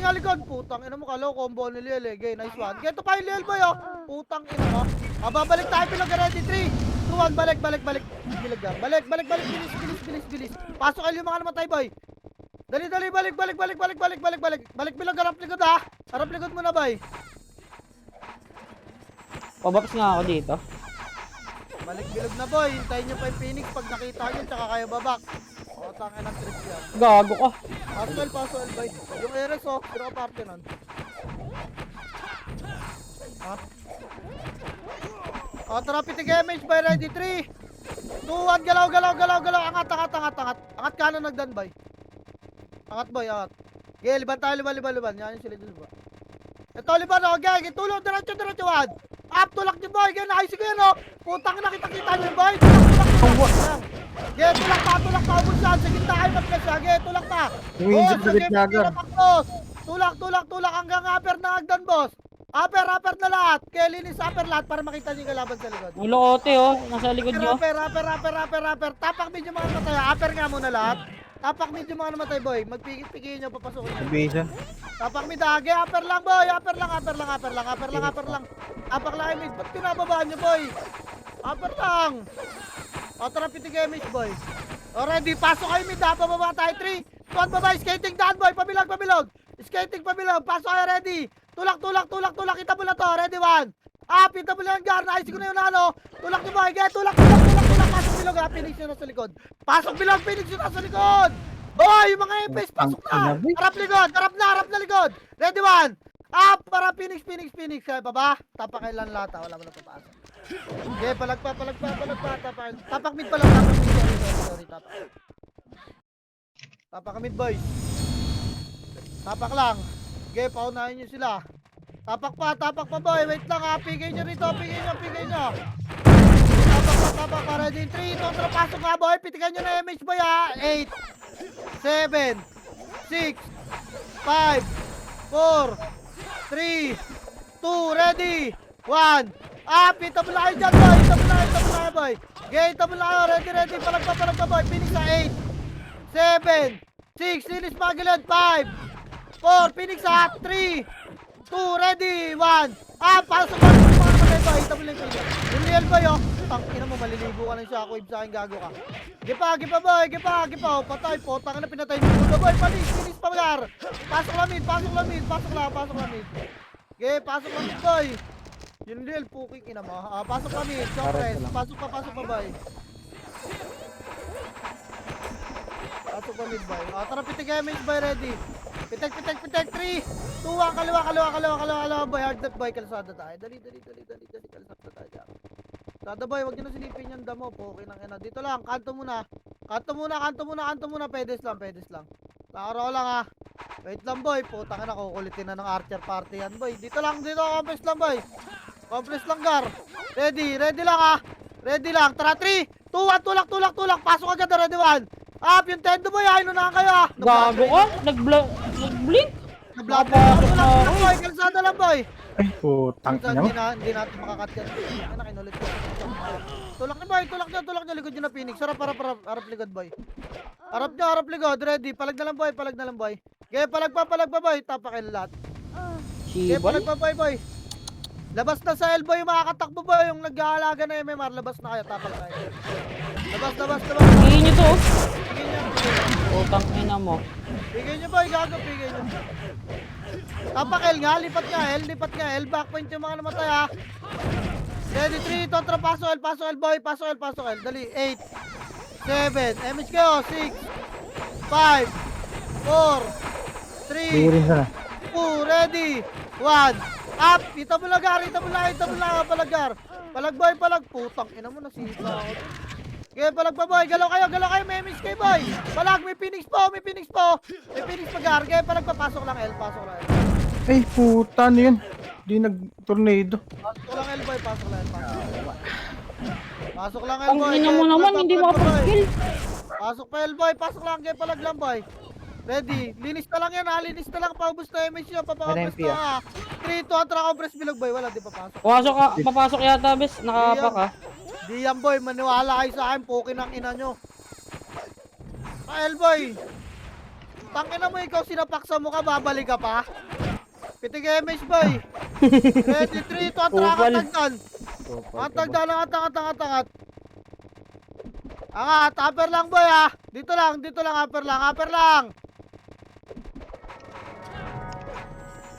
nga likod. Putang ina mo, kalo, combo ni Liel eh. Nice one. Geto pa yung Liel boy oh. Putang ina mo. Babalik tayo bilog, ready, 3, 2, 1, balik. Bilog yan. Balik, bilis. Pasok kayo yung mga namatay boy. Dali, balik. Balik bilog, harap likod ha. Harap likod muna boy. Pabaps nga ako dito. Balik bilog na boy. Hintayin nyo pa yung Phoenix pag nakita nyo, tsaka kayo babak. O, tangin ng trip yan. Gago ka. Paswell boy. Yung Eres oh, pero aparte nun. Ha? O, tara, pitig damage boy, ready, 3, 2, 1, galaw. Angat. Angat kanan nagdan boy. Angat boy, angat. Okay, liban tayo, liban. Yan yung sila dun ba. Ito, liban o, okay, tulong, diretso, 1. Up, tulak niyo boy, ganyan, ayos ko yan o. Putang na, kita niyo boy. Tulak. Okay, tulak pa, ubus yan. Sa gitna kayo mag-press, okay, tulak pa. Umiinsit sa gitna, Gar. Tulak, hanggang upper na agdan, boss. Upper na lahat. Kaya linis upper lahat para makita niyo yung kalaban sa likod. Ang loote, oh. Nasa likod niyo. Upper. Tapak medyo mga namatay. Upper nga muna lahat. Tapak medyo mga namatay, boy. Magpigil nyo, papasukin nyo. Bisan. Tapak mid, age. Upper lang, boy. Upper lang. Tapak lang, mid. Ba't pinababaan nyo, boy? Upper lang. O, tara, pitig image, boy. Already, pasok kayo mid, ha. Pababa tayo, 3, 2, 1, baba. Skating daan, boy. Pabilog. Skating pabilog. Pasok kayo, ready. Tulak. Kita mo na to. Ready, 1. Kita mo lang, Gar. Naisip ko na yung ano. Tulak nyo, boy. Get, tulak. Pasok bilog, ha. Phoenix nyo na sa likod. Phoenix nyo na sa likod. Boy, yung mga FPS, pasok na. Harap na likod. Ready, 1. Para Phoenix. Kaya pa ba? Tapakailan lahat, ha. Wala mo na papasok. Okay, palagpa. Tapak mid pa lang. Sorry. Tapak mid, boys. Tapak lang. Okay, paunahin nyo sila. Tapak pa, boy. Wait lang, ha. Pigay nyo rito. Tapak pa. Ready, 3. Kontra, pasok nga, boy. Pitikan nyo na image, boy, ha. 8, 7, 6, 5, 4, 3, 2, ready, 1. Ita mo lang kayo dyan, boy. Boy. Okay, ita mo lang kayo. Ready. Palagpa, boy. Phoenix sa 8, 7, 6, linis magilid, 5, 4, Phoenix sa 3, 2, ready, 1. Pasok mo yung mga namatay, boy. Ita mo lang kayo. Yung real, boy, oh. Tangina mo, maliligo ka ng shockwave sa akin, gago ka. Gipa, boy. Oh, patay po. Tanga na pinatay mo. Boy, finish pa, Gar. Pasok lang mid. Okay, pasok lang mid, boy. Yung real, puking ina mo. Pasok lang mid. Compress. Pasok pa, boy. Pasok pa mid, boy. Tara, pitig image, boy, ready. Pitek. 3, 2, 1, kaliwa, boy. Hard left, boy. Kalsada tayo. Dali. Kalsada tayo. Sada, boy, wag nyo na silipin yung damo. Okay nang ina. Dito lang, kanto muna. Pedes lang. Nakaraw lang, ha. Wait lang, boy. Putang ina, kukulitin na ng archer party yan, boy. Dito, compress lang, boy. Compress lang, Gar. Ready lang, ha. Ready lang. Tara, 3, 2, 1, tulak. Pasok agad na, ready, 1. Yung tendo, boy, ha. Inunahan kayo, ha. Gago ka. Nag-blink. Nag-block boy. Kalsada lang, boy. Ay, putang ina. Hindi natin makakat yan. Ano, kinulit ko. Tulak niyo, boy. Tulak niyo. Likod nyo na, Phoenix. Harap likod, boy. Harap likod. Ready. Palag na lang, boy. Okay, palag pa, boy. Tapakin lahat. Okay, palag pa, boy. Labas na sa elbow yung makakatakbo, boy. Yung nag-aalaga na MMR. Labas na kayo. Tapak tayo. Labas. Pigin nyo to. Pigin nyo. Putang ina mo. Pigin nyo, boy. Gago, pigin nyo. Tapak L nga. Lipat nga. L. Backpoint yung mga namatay, ha. Ready, 3. Kontra, pasok L, boy. Pasok L. Dali, 8, 7. MH kayo. 6, 5, 4, 3, 2, ready, 1. Up! Kita mo lang, Palagar. Palag, boy. Putang ina mo, nasipa ako. Okay, palag pa, boy. Galaw kayo. May miss kayo, boy. Palag, may Phoenix po. May Phoenix pa, Gar. Okay, palag pa. Pasok lang, L. Ay, puta, ano yun? Di nag-tornado. Pasok lang L-boy, pasok lang L-boy. Pasok lang Ang L-boy. ina mo naman, hindi makapag-kill. Pasok pa L-boy, pasok lang kay palaglang boy. Ready, linis na lang yan ha, linis na lang, paubos na image nyo, papakompress NMP, na ha. 3, 2, attra compress bilog boy, wala, di papasok. Papasok yata, bes. Nakapak ka. Di yan boy, maniwala kayo sa akin, pokin ang ina nyo. L-boy, tangina mo ikaw, sinapaksa mo ka, babalik ka pa. Pitig image boy. Ready, 3, 2, attra, katagdan. Katagdan ang atang. Angat, upper lang boy ha. Dito lang, upper lang.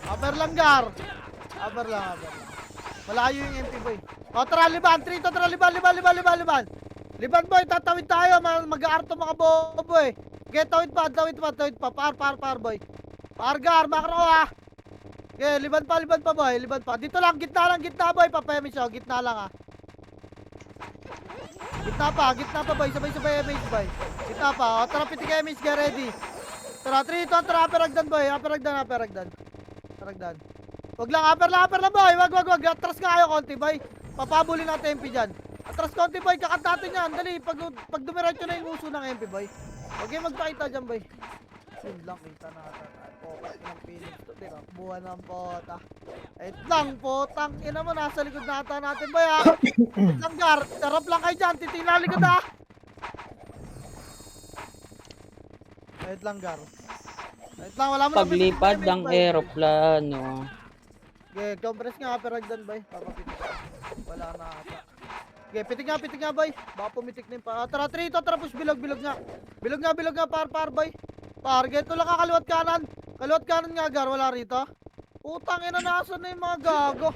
Upper lang gar. Upper lang. Malayo yung MP boy. O tara, liban, 3 to, tara, liban. Liban boy, tatawid tayo, mag-aarto mga bobo eh. Okay, tawid pa, par boy. Par gar, makro ha. Okay, liban pa boy, Dito lang, gitna boy, papayami siya, gitna lang ha. Gitna pa boy, sabay MH boy. Gitna pa, o tara pitik MH, get ready. Tara, 3, 2, tara, aperagdan boy, aperagdan. Wag lang, upper lang boy, wag. Atras nga kayo konti boy. Papabulin natin MP dyan. Atras konti boy, kakat natin yan. Dali, pag dumiretso na yung uso ng MP boy. Huwag kayo magpakita dyan boy. Yun lang, kita natin. Focus ng Phoenix to, tinakbuhan ng pota. Wait lang, potang ina mo, nasa likod na ata natin boy ha. Wait lang gar, tarap lang kayo dyan, titingnan likod ha. Wait lang gar. Wait lang, wala mo na Paglipad ng aeroplano. Okay, compress nga, peragdan boy. Papapitik. Wala na ata. Okay, pitik nga boy. Baka pumitik na yung pa. Tara, 3 to, tara push, bilog nga. Bilog nga, par boy. Par, ganito lang ka, kaliwat kanan nga gar, wala rito. Utang ina, nasan na yung mga gago.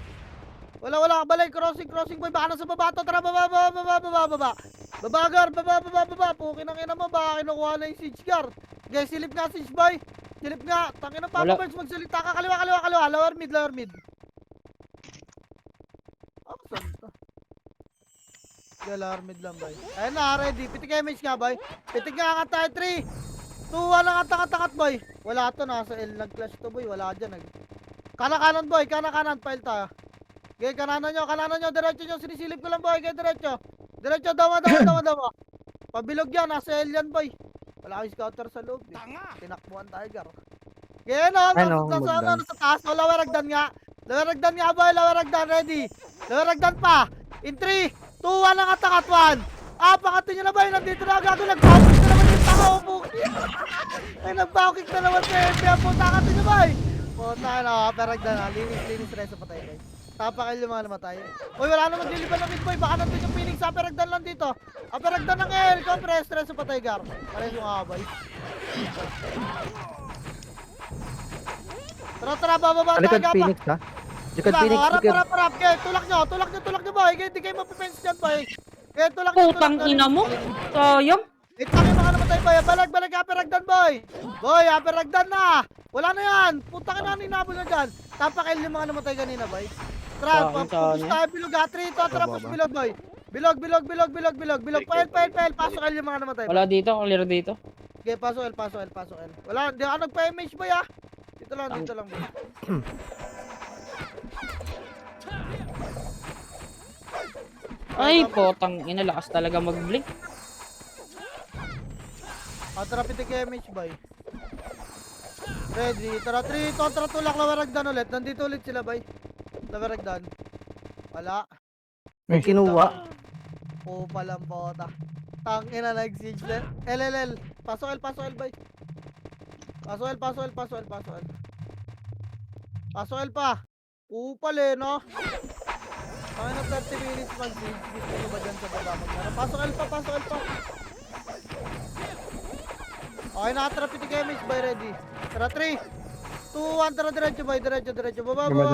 Wala, balay, crossing boy. Baka nasa baba to, tara, baba. Baba gar, baba. Pukin ang ina mo, baka kinukuha na yung siege gar. Okay, silip nga siege boy. Silip nga, tangina pa Wala. Birds, magsalita ka, kaliwa. Lower mid. Oh, saan to? Okay, lower mid lang boy. Ayun na, ready. Pitik image nga boy. Pitik nga tayo, 3, 2, 1 lang atangat boy. Wala to, nasa L nag-clash to boy. Wala dyan. Kanan boy, kanan, file tayo. Okay, kananan nyo, diretso nyo, sinisilip ko lang boy, okay, diretso, dawa. Pabilog yan, nasa L yan boy. Wala kang scouter sa loob eh. Tinakbuhan tayo gar. Okay, nasa taas, lawaragdan nga boy, ready. Lawaragdan pa. In 3, 2, 1 lang atangat, 1. Pangatin nyo na boy, nandito na gago, nag-bawkick na naman yung tanga, ay nag-bawkick na naman sa MP, pangatin nyo boy. Punta na, peragdan na, linis reso pa tayo boy. Tapakil yung mga namatay. Uy, wala na magliliban ng mid boy, baka nandun yung Phoenix, peragdan lang dito. Peragdan ng L, compress, reso pa tayo gar. Pares yung boy. Tara, bababa tayo Likod pa. Phoenix ha. Likod Phoenix. Harap. Okay, tulak nyo boy. Hindi kayo mapipens dyan boy. Okay, tulak nyo. Putang ina mo. Sayang. Itangin mga namatay boy. Balag, aperagdan boy. Boy, aperagdan na. Wala na yan. Putang ina, ninabol na dyan. Tapakil yung mga namatay kanina boy. Tara, push tayo bilog ha. 3, 2, tara, push bilog boy. Bilog. Pail. Pasok L yung mga namatay. Wala dito, clear dito. Okay, pasok L. Wala, hindi ako nagpa-image boy ha. Dito lang boy. Ay, potang ina, lakas talaga mag-blink. Tara, pitik image boy. Ready, tara, 3, tara, tulak, lawaragdan ulit. Nandito ulit sila boy. Lawaragdan. Wala. May kinuha. Palang pota. Tangina, nag-siege na. LLL. Pasok L boy. Pasok L pa. Upal eh, no? Tangina na 30 minutes mag-siege. Gusto nyo ba dyan sa baba mag-ara? Pasok L pa. Okay, nakatara pitik image boy, ready. Tara, 3, 2, 1, tara, diretso boy, diretso. Baba. Okay,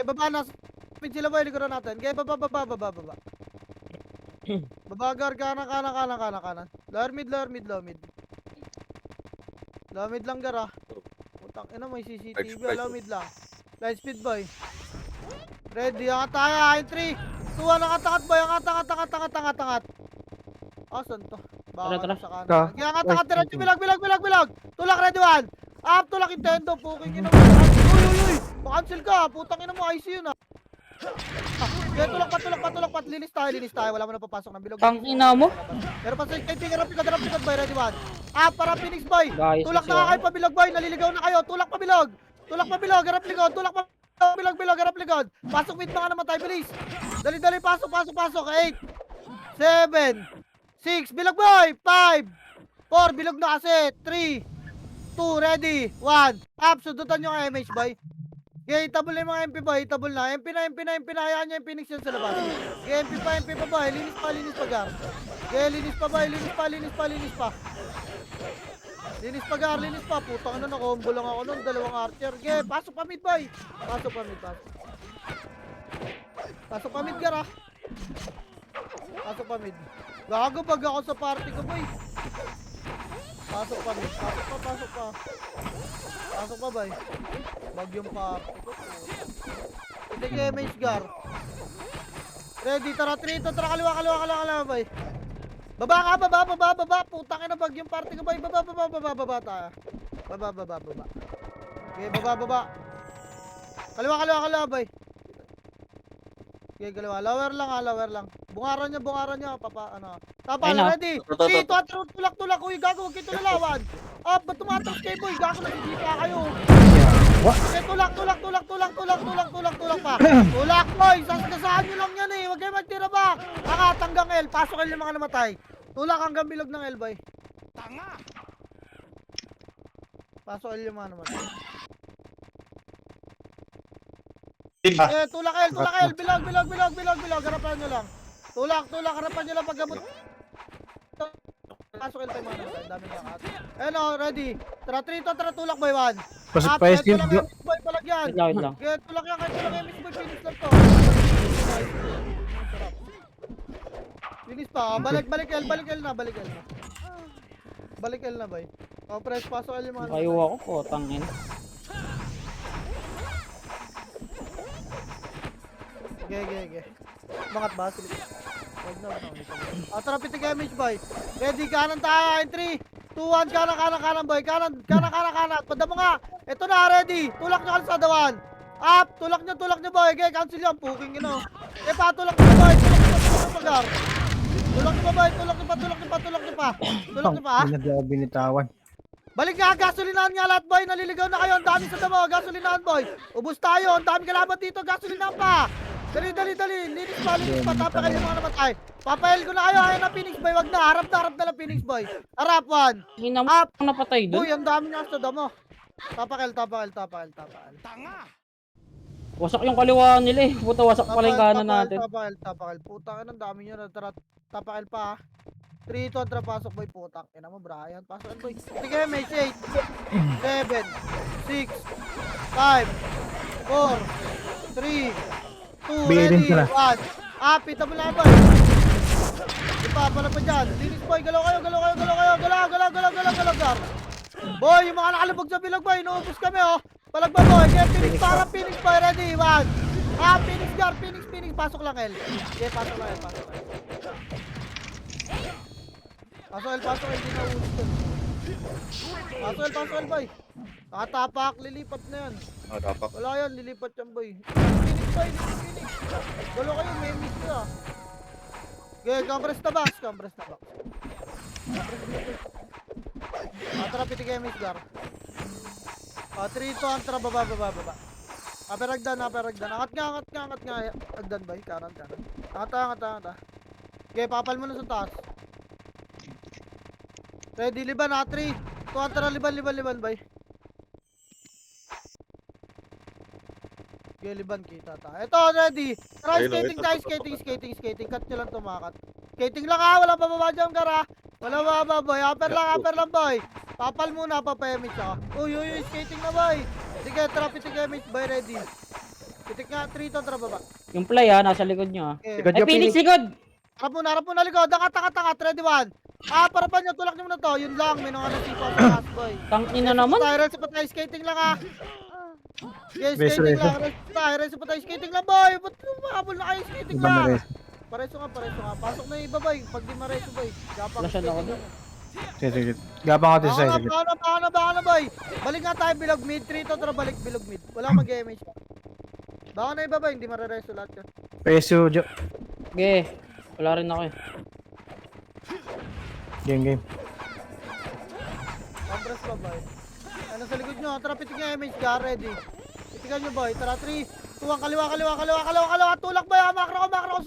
baba na. Speed sila boy, likuran natin. Okay, baba. Babagar, kanan. Lower mid. Low mid lang gara. Putang ina, may CCTV. Low mid lang. Light speed boy. Ready, angat tayo. 3, 2, 1, angat boy. Angat. Asan to? Tara. Sa kanan. Angat, diretso, bilog. Tulak, ready 1. Up, tulak Nintendo, puking ina mo. Uy! Makancel ka, putang ina mo, IC yun ah. Okay, tulak pa, linis tayo, wala mo na papasok ng bilog. Tang ina mo. Pero pa sa kaibigan, rap likod, boy, ready one. Up, para Phoenix boy. Guys, Tulak kasi na kayo pa bilog boy, naliligaw na kayo, tulak pa bilog, harap likod, tulak pa bilog, harap likod. Pasok mid mga namatay, bilis. Dali, pasok. 8, 7, 6, bilog boy, 5, 4, bilog na kasi, 3, 2, ready, 1. Up, sundutan nyo ang MH boy. Okay, itabol na yung mga MP boy, itabol na. MP na, hayaan nyo yung Phoenix yun sa labas. Okay, MP pa boy, linis pa gar. Okay, linis pa boy, linis pa. Putang na, combo lang ako nun, dalawang archer. Okay, pasok pa mid boy. Pasok pa mid gar ah. Pasok pa mid. Gago pag ako sa party ko boy. Pasok pa mid, pasok pa. Pasok pa boy. Bagyong party ko. Hindi kayo may gar. Ready, tara trito, tara kaliwa boy. Baba. Putang ina bagyong party ko boy. Baba tayo. Baba. Okay, baba. Kaliwa boy. Okay, kaliwa. Lower lang. Bungaran niya, papa, ano. Tapa, Ayun na. ready. Dito, tulak. Uy, gago, huwag kayo tulalawan. Ba't tumatras kayo, boy? Gago, nagdita kayo. Okay, tulak pa. Tulak, boy. Sasaan nyo lang yan eh. Huwag kayo magtira back. Angat hanggang L. Pasok L yung mga namatay. Tulak hanggang bilog ng L, boy. Pasok L yung mga namatay. Tulak L. Bilog. Harapan nyo lang. Tulak. Harapan nyo lang paggamot. Pasok L tayo mga namatay. Dami niya kat. Ayun o, ready. Tara, trito, tulak, boy, 1. Pasok pa yung tulak yung Miss Boy palag yan. Wait lang. Okay, tulak yung Miss Boy. Finish lang to. Finish pa. Balik L na. Balik L na, boy. Press, pasok L yung mga Kayo ako po, tangin. Okay. Mangat ba? Silip. Wag na. Tara, pitig MH, boy. Ready, kanan tayo. In 3, 2, 1, kanan, boy. Kanan. Pada mo nga. Ito na, ready. Tulak nyo kalsada 1. Up, tulak nyo, boy. Okay, cancel yan. Puking yun, oh. Patulak nyo, boy. Tulak nyo pa, boy. Tulak nyo pa. Hindi ako binitawan. Balik nga, gasolinahan nga lahat, boy. Naliligaw na kayo. Ang dami sa damo. Gasolinahan, boy. Ubus tayo. Ang dami kalaban dito. Gasolinahan pa. Dali. Linis pa. Tapa kayo mga namatay. Papail ko na kayo. Ayaw na Phoenix, boy. Wag na. Harap na lang Phoenix, boy. Harap, 1. Hina mo Up. napatay doon. Uy, ang dami nga sa damo. Tapakal. Wasak yung kaliwa nila eh. Puta, wasak pala yung kanan natin. Tapakal. Putang ina, ang dami nyo. Tapakal pa. 3, 2, tara, pasok, boy. Putang ina mo, Brian. Pasok, boy. Sige, may 8, 7, 6, 5, 4, 3, 2, Bilin ready, ka na. 1. Pita mo lang, boy. Pala pa dyan. Linis, boy. Galaw kayo. Gar. Boy, yung mga nakalabog sa bilog, boy. Inuubos kami, oh. Palagba, boy. Okay, Phoenix, boy. Ready, 1. Phoenix, Gar. Phoenix. Pasok lang, L. Okay, pasok lang, L. Pasok L. Hindi na ulit to. Pasok L, boy. Nakatapak, lilipat na yan. Dapat. Wala yan, lilipat yan, boy. Phoenix. Galo kayo, may miss ka. Okay, compress na box. Tara, pitig kayo, Miss Gar. 3, 2, tara, baba. Aperagdan. Angat nga. Agdan, boy. Kanan. Angat. Okay, papal mo na sa taas. Ready, liban ha, 3, 2, tara, liban, boy. Okay, liban kita ta. Ito, ready. Tara, Ayun, skating tayo, skating. Cut nyo lang tumakat. Skating lang ha, wala bababa dyan, Gara. Wala bababa, boy. Upper lang, boy. Papal muna, papayamit siya. Uy, skating na, boy. Sige, tara, pitik gamit, boy, ready. Pitik nga, 3 to, tara, baba. Yung play nasa likod nyo Okay. Likod Ay, Phoenix likod! Harap mo na likod. Angat, ready, 1. Parapan nyo, tulak nyo muna to. Yun lang, may nang sipa sa taas, boy. Tangin na naman. Rest pa tayo, skating lang ha. Okay, skating lang. Rest pa tayo, skating lang, boy. Ba't mahabol na kayo, skating lang. Pareso nga. Pasok na yung iba, boy. Pag di mareso, boy. Flashan ako skating doon. lang. Sige. Gapang ako sa side. Baka na, boy. Balik nga tayo bilog mid. 3 to tara balik bilog mid. Wala mag-MH. Baka na iba ba? Hindi marareso lahat yun. Peso, Jo. Ge. Wala rin ako eh. Game. Compress pa, boy. Ano sa likod nyo? Tara, pitik nga MH ka. Ready. Pitikan nyo, boy. Tara, 3, 2, 1. Kaliwa. Tulak, boy. Makro ko.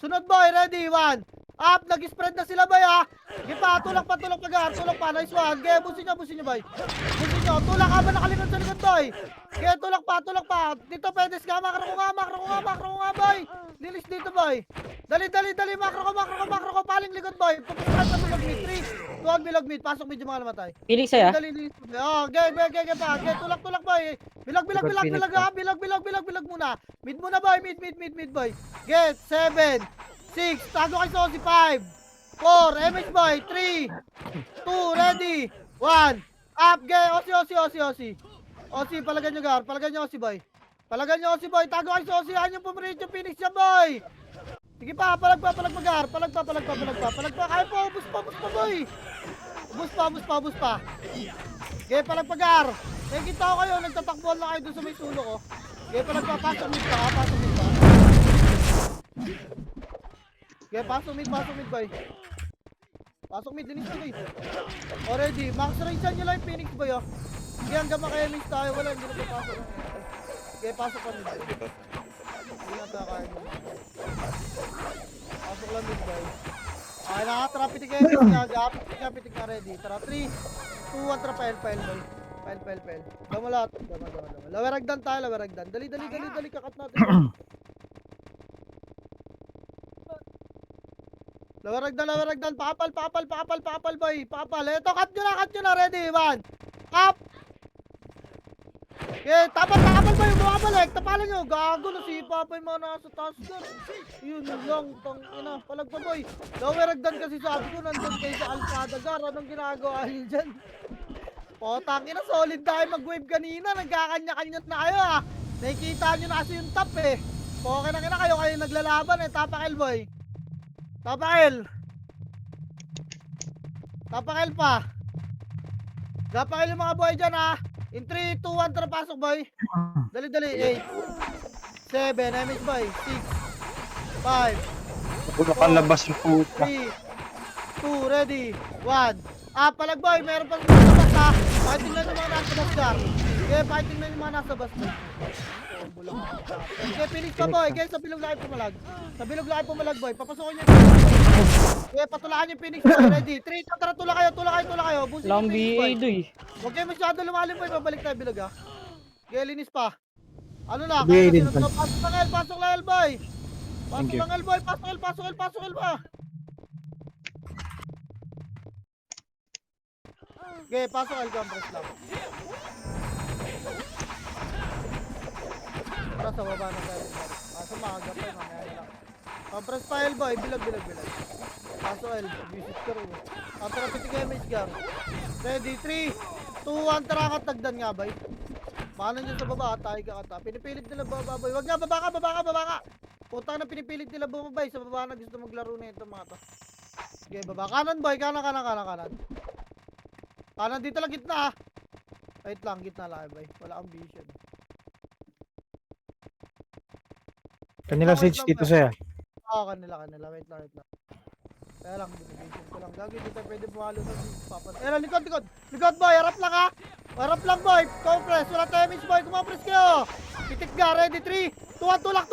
Sunod, boy. Ready. 1. Up. Nag-spread na sila, boy, ha. Sige pa. Tulak pa. Tulak pa. Nice one. Ge, busin nyo, boy. Busin nyo. Tulak ka ba nakalikod sa likod, boy? Ge, tulak pa. Dito, pedes ka. Makro ko nga, boy. Lilis dito, boy. Dali. Makro ko. Paling likod, boy. Pupusukan sa bilog mid. 3, 2, 1 bilog mid. Pasok medyo mga namatay. Phoenix ay ah. Dali. Oh, ge pa. Ge, tulak, boy. Bilog muna. Mid muna, boy. Mid, boy. Ge, 7, 6, tago kay Sosi, 5, 4, MH, boy. 3, 2, ready. 1, up, ge. Osi, palagan nyo, Gar. Palagan nyo, Osi, boy. Tago kay Sosi. Yan yung pumirit yung Phoenix yan, boy. Sige pa, palag pa, Gar. Palag pa. Kaya po, ubus pa, boy. Ubus pa. Ge, palag pa, Gar. Nakikita ko kayo, nagtatakbuhan lang kayo dun sa may sulo ko. Ge, palag pa, pasok mid pa. Ge, pasok mid, boy. Pasok mid, linis boy. Already, max range nyo lang yung Phoenix, boy, oh. Ge, hanggang maka-MX tayo, wala, hindi na papasok. Ge, pasok pa mid, boy. Hindi na tayo mo. Pasok lang mid, boy. Okay, nakatara, pitik kayo, pitik na ready. Tara, 3, 2, 1, tara, pail, boy. Pail. Dama lahat. Laweragdan tayo. Dali, kakat natin. Laweragdan. Pakapal, boy. Ito, cut nyo na. Ready, 1. Up. Okay, tapal, boy. Bumabalik. Tapalan nyo. Gago na si Papa yung mga nasa taas dyan. Yun lang. Tangina. Palag pa, boy. Laweragdan kasi sabi ko. Nandun kayo sa Alcada, Gar. Anong ginagawa nyo dyan? Tangina, solid tayo mag-wave kanina. Nagkakanya-kanyat na kayo, ha. Nakikita nyo na kasi yung top, eh. Okay na kayo naglalaban, eh. Tapakil, boy. Tapakil pa. Tapakil yung mga boy dyan, ha. In 3, 2, 1, tara, pasok, boy. Dali. 8, 7, MH, boy. 6, 5, Nakalabas yung puta. 3, 2, ready, 1. Palag, boy. Meron pa sa bus, ha. Pakitingnan yung mga nasa bus, Gar. Okay, pakitingnan yung mga nasa bus, boy. Okay, Phoenix pa, boy. Okay, sa bilog laki pumalag, boy. Papasukin nyo yung Phoenix. Okay, patulaan yung Phoenix, boy. Ready. 3, tara, tula kayo. Busin Lang yung Phoenix, BA boy. doy. Huwag kayo masyado lumalim, boy. Babalik tayo bilog, ha. Okay, linis pa. Ano na? BA din, Pasok lang, L, boy. Thank you. Pasok L ba? Okay, pasok L, compress lang. Tara sa baba na tayo. Pasok maaga pa, mamaya na lang. Compress pa L, boy. Bilag. Pasok L. Visit ka rin. Tara, pitik MH, Gar. Ready, 3, 2, 1, tara, katagdan nga, boy. Paano nyo sa baba, tayo ka. Pinipilit nila baba, boy. Wag nga, baba ka. Puta na pinipilit nila bumabay. Sa baba na gusto maglaro na ito, mga to. Okay, baba. Kanan, boy. Kanan. Kanan dito lang, gitna, ha. Wait lang, gitna lang, boy. Wala kang vision. Kanila Sage dito sa'yo. Kanila. Wait lang. Kaya lang, vision ko lang. Gagi, dito pwede bumalo sa papat. Likod, boy. Harap lang, ha. Harap lang, boy. Compress. Wala damage, boy. Kumapres kayo. Pitik ga. Ready, 3, 2, 1. Tulak,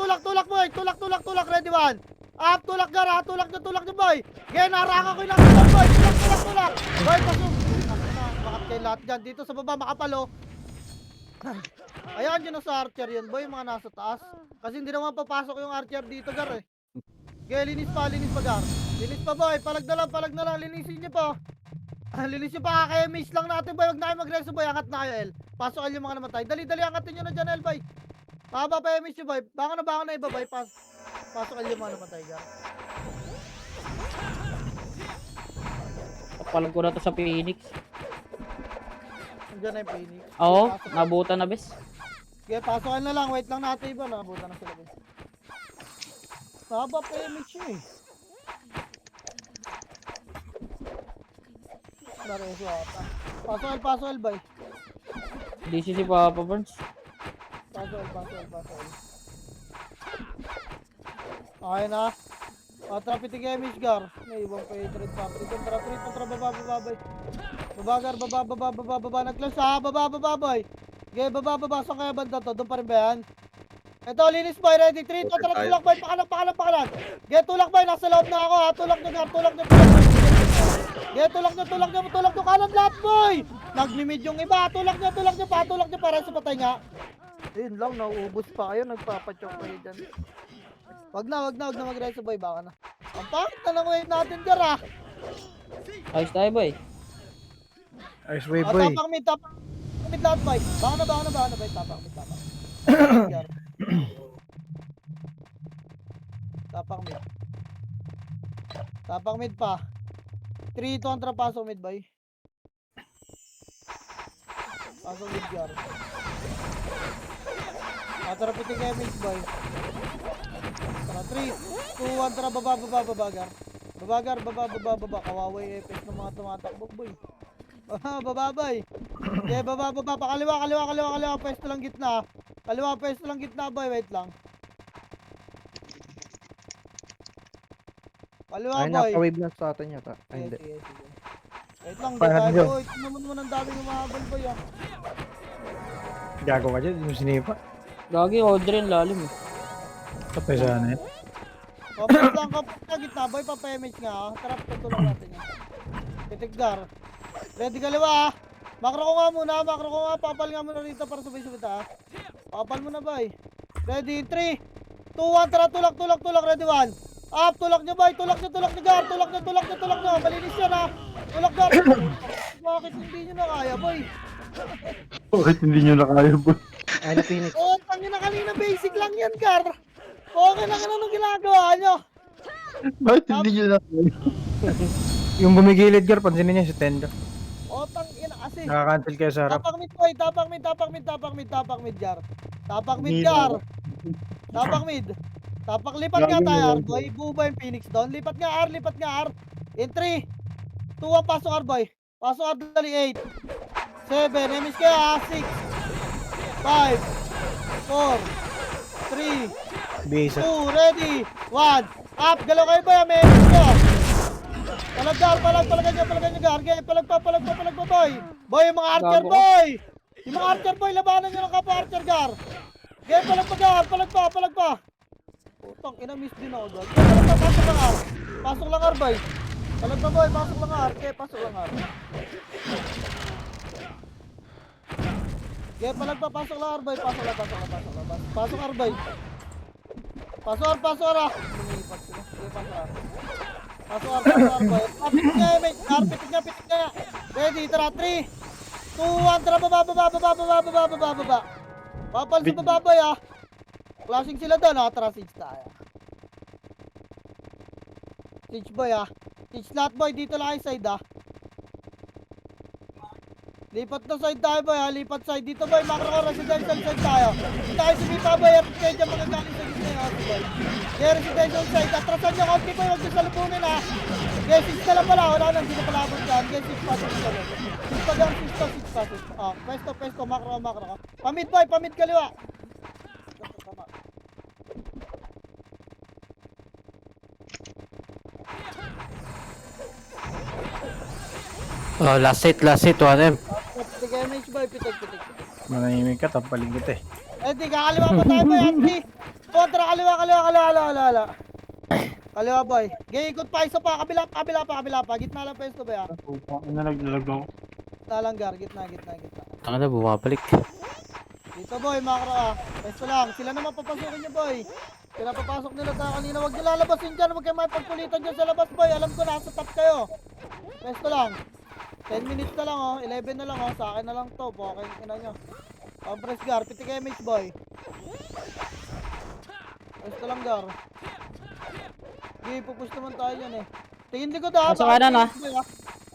boy. Tulak. Ready, 1. Up, tulak, Gar, ha. Tulak nyo, boy. Again, haraka ko yung nakasal, boy. Tulak. Boy, pasok. Makat kayo lahat dyan. Dito sa baba, makapalo. Ayan, dyan sa archer yan, boy. Mga nasa taas. Kasi hindi naman papasok yung archer dito, Gar, eh. Okay, linis pa, Gar. Linis pa, boy. Palag na lang. Linisin nyo pa. Linisin pa, kaya miss lang natin, boy. Huwag na kayo mag-reso, boy. Angat na kayo, L. Pasok kayo yung mga namatay. Dali, angatin nyo na dyan, L, boy. Pahaba pa yung miss nyo, boy. Bangon na iba, boy. Pasok kayo yung mga namatay, Gar. Papalag ko na to sa Phoenix. Nandiyan na yung Phoenix. Oo, nabutan na, bes. Okay, pasokan na lang. Wait lang natin, iba. Nabutan na sila, boy. Pahaba pa yung miss nyo, eh. na reso ata. Paso L, bay. DC si Papa Burns. Paso L. Okay na. Traffic Gaming Gar. May ibang Patriot pa. Kontra, baba, bay. Babagar, baba. Nag-close ha, baba, bay. Okay, baba. Saan kaya banda to? Doon pa rin ba yan? Ito, linis boy, ready. 3, 2, tulak boy. Pakanan. Okay, tulak boy. Nasa loob na ako ha. Tulak nyo. Okay, tulak nyo. Kanan lahat boy. Nag-limit yung iba. Tulak nyo. Para sa patay nga. Ayun lang, nauubos pa kayo. Nagpapachok kayo dyan. Wag na mag-reso boy. Baka na. Ang pangit na ng wave natin Gar ha. Ayos tayo, boy. Ayos way boy. Tapang mid lahat boy. Baka na boy. Tapang mid. Tapang mid pa. 3 to ang pasok mid boy. Pasok mid Gar. Tara piting mid boy. Tara 3, 2, 1 tara baba Gar. Baba. Kawaway efes ng mga tumatakbo boy. Baba boy. Okay, baba. Kaliwa. Pwesto lang gitna. Pwesto lang gitna boy. Wait lang. Kaliwa Ay, boy. naka-wave na sa atin yata. Ay, hindi. Sige. Wait lang, Paano gago. yun? Ito naman ang daming umahabol boy ah. Gago ka dyan, yung sinipa. Gagi, Audrey, ang lalim eh. Kapay sana yan. Kapag lang gitna boy, papayamage nga ah. Tara, tutulong natin yan. Pitiggar. Ready kaliwa ah. Makro ko nga. Papal nga muna rito para sabay-sabay ah. Papal mo na boy. Ready, 3, 2, 1, tara, tulak. Ready, 1. Up, tulak nyo boy. Tulak nyo, Gar. Tulak nyo. Malinis yan ah. Tulak Gar. Bakit hindi nyo na kaya boy? Bakit hindi nyo na kaya boy? Ay, Phoenix. Tangin na kanina, basic lang yan Gar. Okay lang anong ginagawa nyo. Bakit hindi nyo na kaya? Yung bumigilid Gar, pansinin niya si Tendo. Tangin na kasi. Nakakancel kayo sa harap. Tapak mid boy, tapak mid Gar. Tapak mid. Tapak lipat nga tayo boy. Buba yung Phoenix doon. Lipat nga R. In 3, 2, 1, pasok R boy. Pasok R dali 8, 7, emis kaya 6, 5, 4, 3, Bisa. 2, ready, 1. Up, galaw kayo boy. May emis ka. Palag nyo Gar. Palag pa boy. Boy, yung mga archer boy. Labanan nyo ng kapwa archer Gar. Palag pa. Putang ina, miss din ako doon. Pasok lang R boy. Palag pa boy, pasok lang R. Pasok lang R. Palag pa, pasok lang R boy. Pasok R boy. Pasok R ah. Lumipat sila. Pasok R boy. Pitik nga. Ready, tara, 3, 2, 1, tara, baba. Papal sa baba boy ah. Clashing sila doon ah. Tara, siege tayo. Siege boy ah. Siege lahat boy, dito lang ay side ah. Lipat na side tayo boy ah. Lipat side dito boy. Macro ko residential side tayo. Hindi tayo sumipa boy. At kayo dyan magagaling sa gitna yung house boy. Kaya residential side. Atrasan nyo konti boy. Huwag nyo salubunin ah. Kaya siege na lang pala. Wala nang hindi na pala abot dyan. Kaya siege pa. Siege pa. Pwesto. Macro ko. Pamid boy. Pamid kaliwa. Oh, last hit, 1M. Pitik image boy. Pitik. Manahimik ka, tapaling kita eh. Di kakaliwa pa tayo boy. Andy. Kontra kaliwa. Kaliwa boy. Ikot pa. Isa pa. Kabila pa. Gitna lang pwesto boy ah. Nalaglag ako. Talanggar. Gitna. Ang na, bumabalik. Dito boy, macro ah. Pwesto lang. Sila naman papasukin nyo boy. Sila papasok nila tayo kanina. Huwag nyo lalabasin dyan. Huwag kayo may pagkulitan dyan sa labas boy. Alam ko nasa top kayo. Pwesto lang. 10 minutes na lang oh. 11 na lang oh. Sa akin na lang to. Okay, ina nyo. Press Gar. Pitik image boy. Pwesto lang Gar. Pupush naman tayo yan eh. Tingin din ko daw. Nasa kanan ah.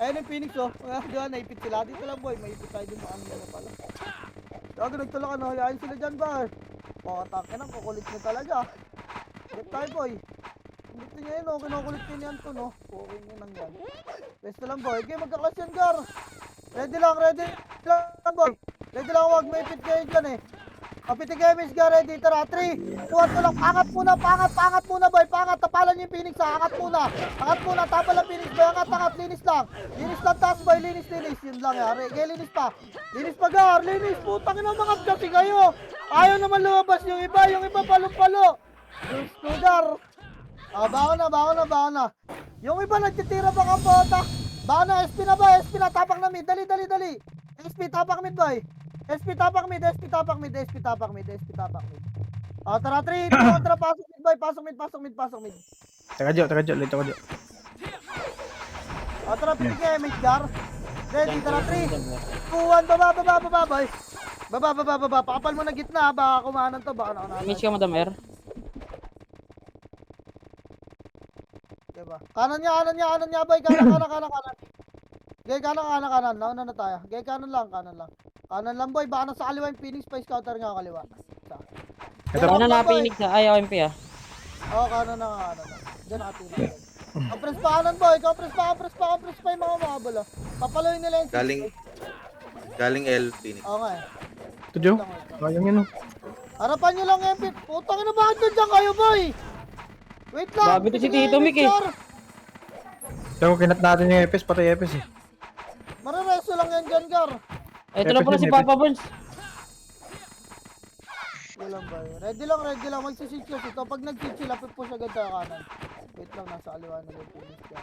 Ayun yung Phoenix oh. Diyan, naipit sila. Dito lang boy. Maipit tayo din maano na pala. Gago, nagtulak ano. Hayain sila dyan ba? Takin ang kukulit nyo talaga. Get tayo boy. Dito ngayon, oh. Kinukulit ko niyan to, no? Okay nyo lang yan. Best na lang, boy. Okay, magkaklas yan, Gar. Ready lang, boy. Ready lang, huwag may pit kayo dyan, eh. Kapitin kayo, Miss Gar, ready. Tara, 3, 2, 1, lang. Pangat muna, boy. Pangat, tapalan niyo yung Phoenix, ha. Angat muna, tapal ang Phoenix, boy. Angat, linis lang. Linis lang, taas, boy. Linis. Yun lang, yari. Okay, linis pa, Gar. Linis, putang ina, mga kasi kayo. Ayaw naman lumabas yung iba palo-palo. Gusto, Gar. Baon na. Yung iba nagtitira pa ka bota. Baon na, SP na, tapak na mid. Dali. SP, tapak mid, boy. SP tapak mid. Tara, 3, 2, 1, tara, pasok mid, boy. Pasok mid. Teka, Jo. Lito ko, Jo. Tara, pitigay, Miss Gar. Ready, tara, 3, 2, 1, baba, boy. Baba. Pakapal mo na gitna, baka kumanan to, baka naunahan. Miss ka, Madam Air. Diba? Kanan niya, boy. Kanan. Gay, kanan. Nauna na tayo. Gay, kanan lang. Kanan lang, boy. Baka nasa kaliwa yung Phoenix pa, scouter nga kaliwa. Ano na Phoenix ha? Ay, OMP ah. Oo, kanan na. Diyan nakatingin. Kapres pa kanan, boy. Kapres pa yung mga mabala. Papaloy nila yung Galing L, Phoenix. Oo nga eh. Ito, Jo. Kayang yun, oh. Harapan nyo lang, MP. Putang ina, bakit nandiyan kayo, boy? Wait lang. Bago to si Tito Mick, eh. Ito, kinat natin yung Epes, pati Epes, eh. Marareso lang yan dyan, Gar. Ito na pala si Papa Burns. Walang boy. Ready lang. Magsisitch kasi ito. Pag nag-sitch sila, push agad tayo kanan. Wait lang, nasa aliwa na yung Phoenix ka.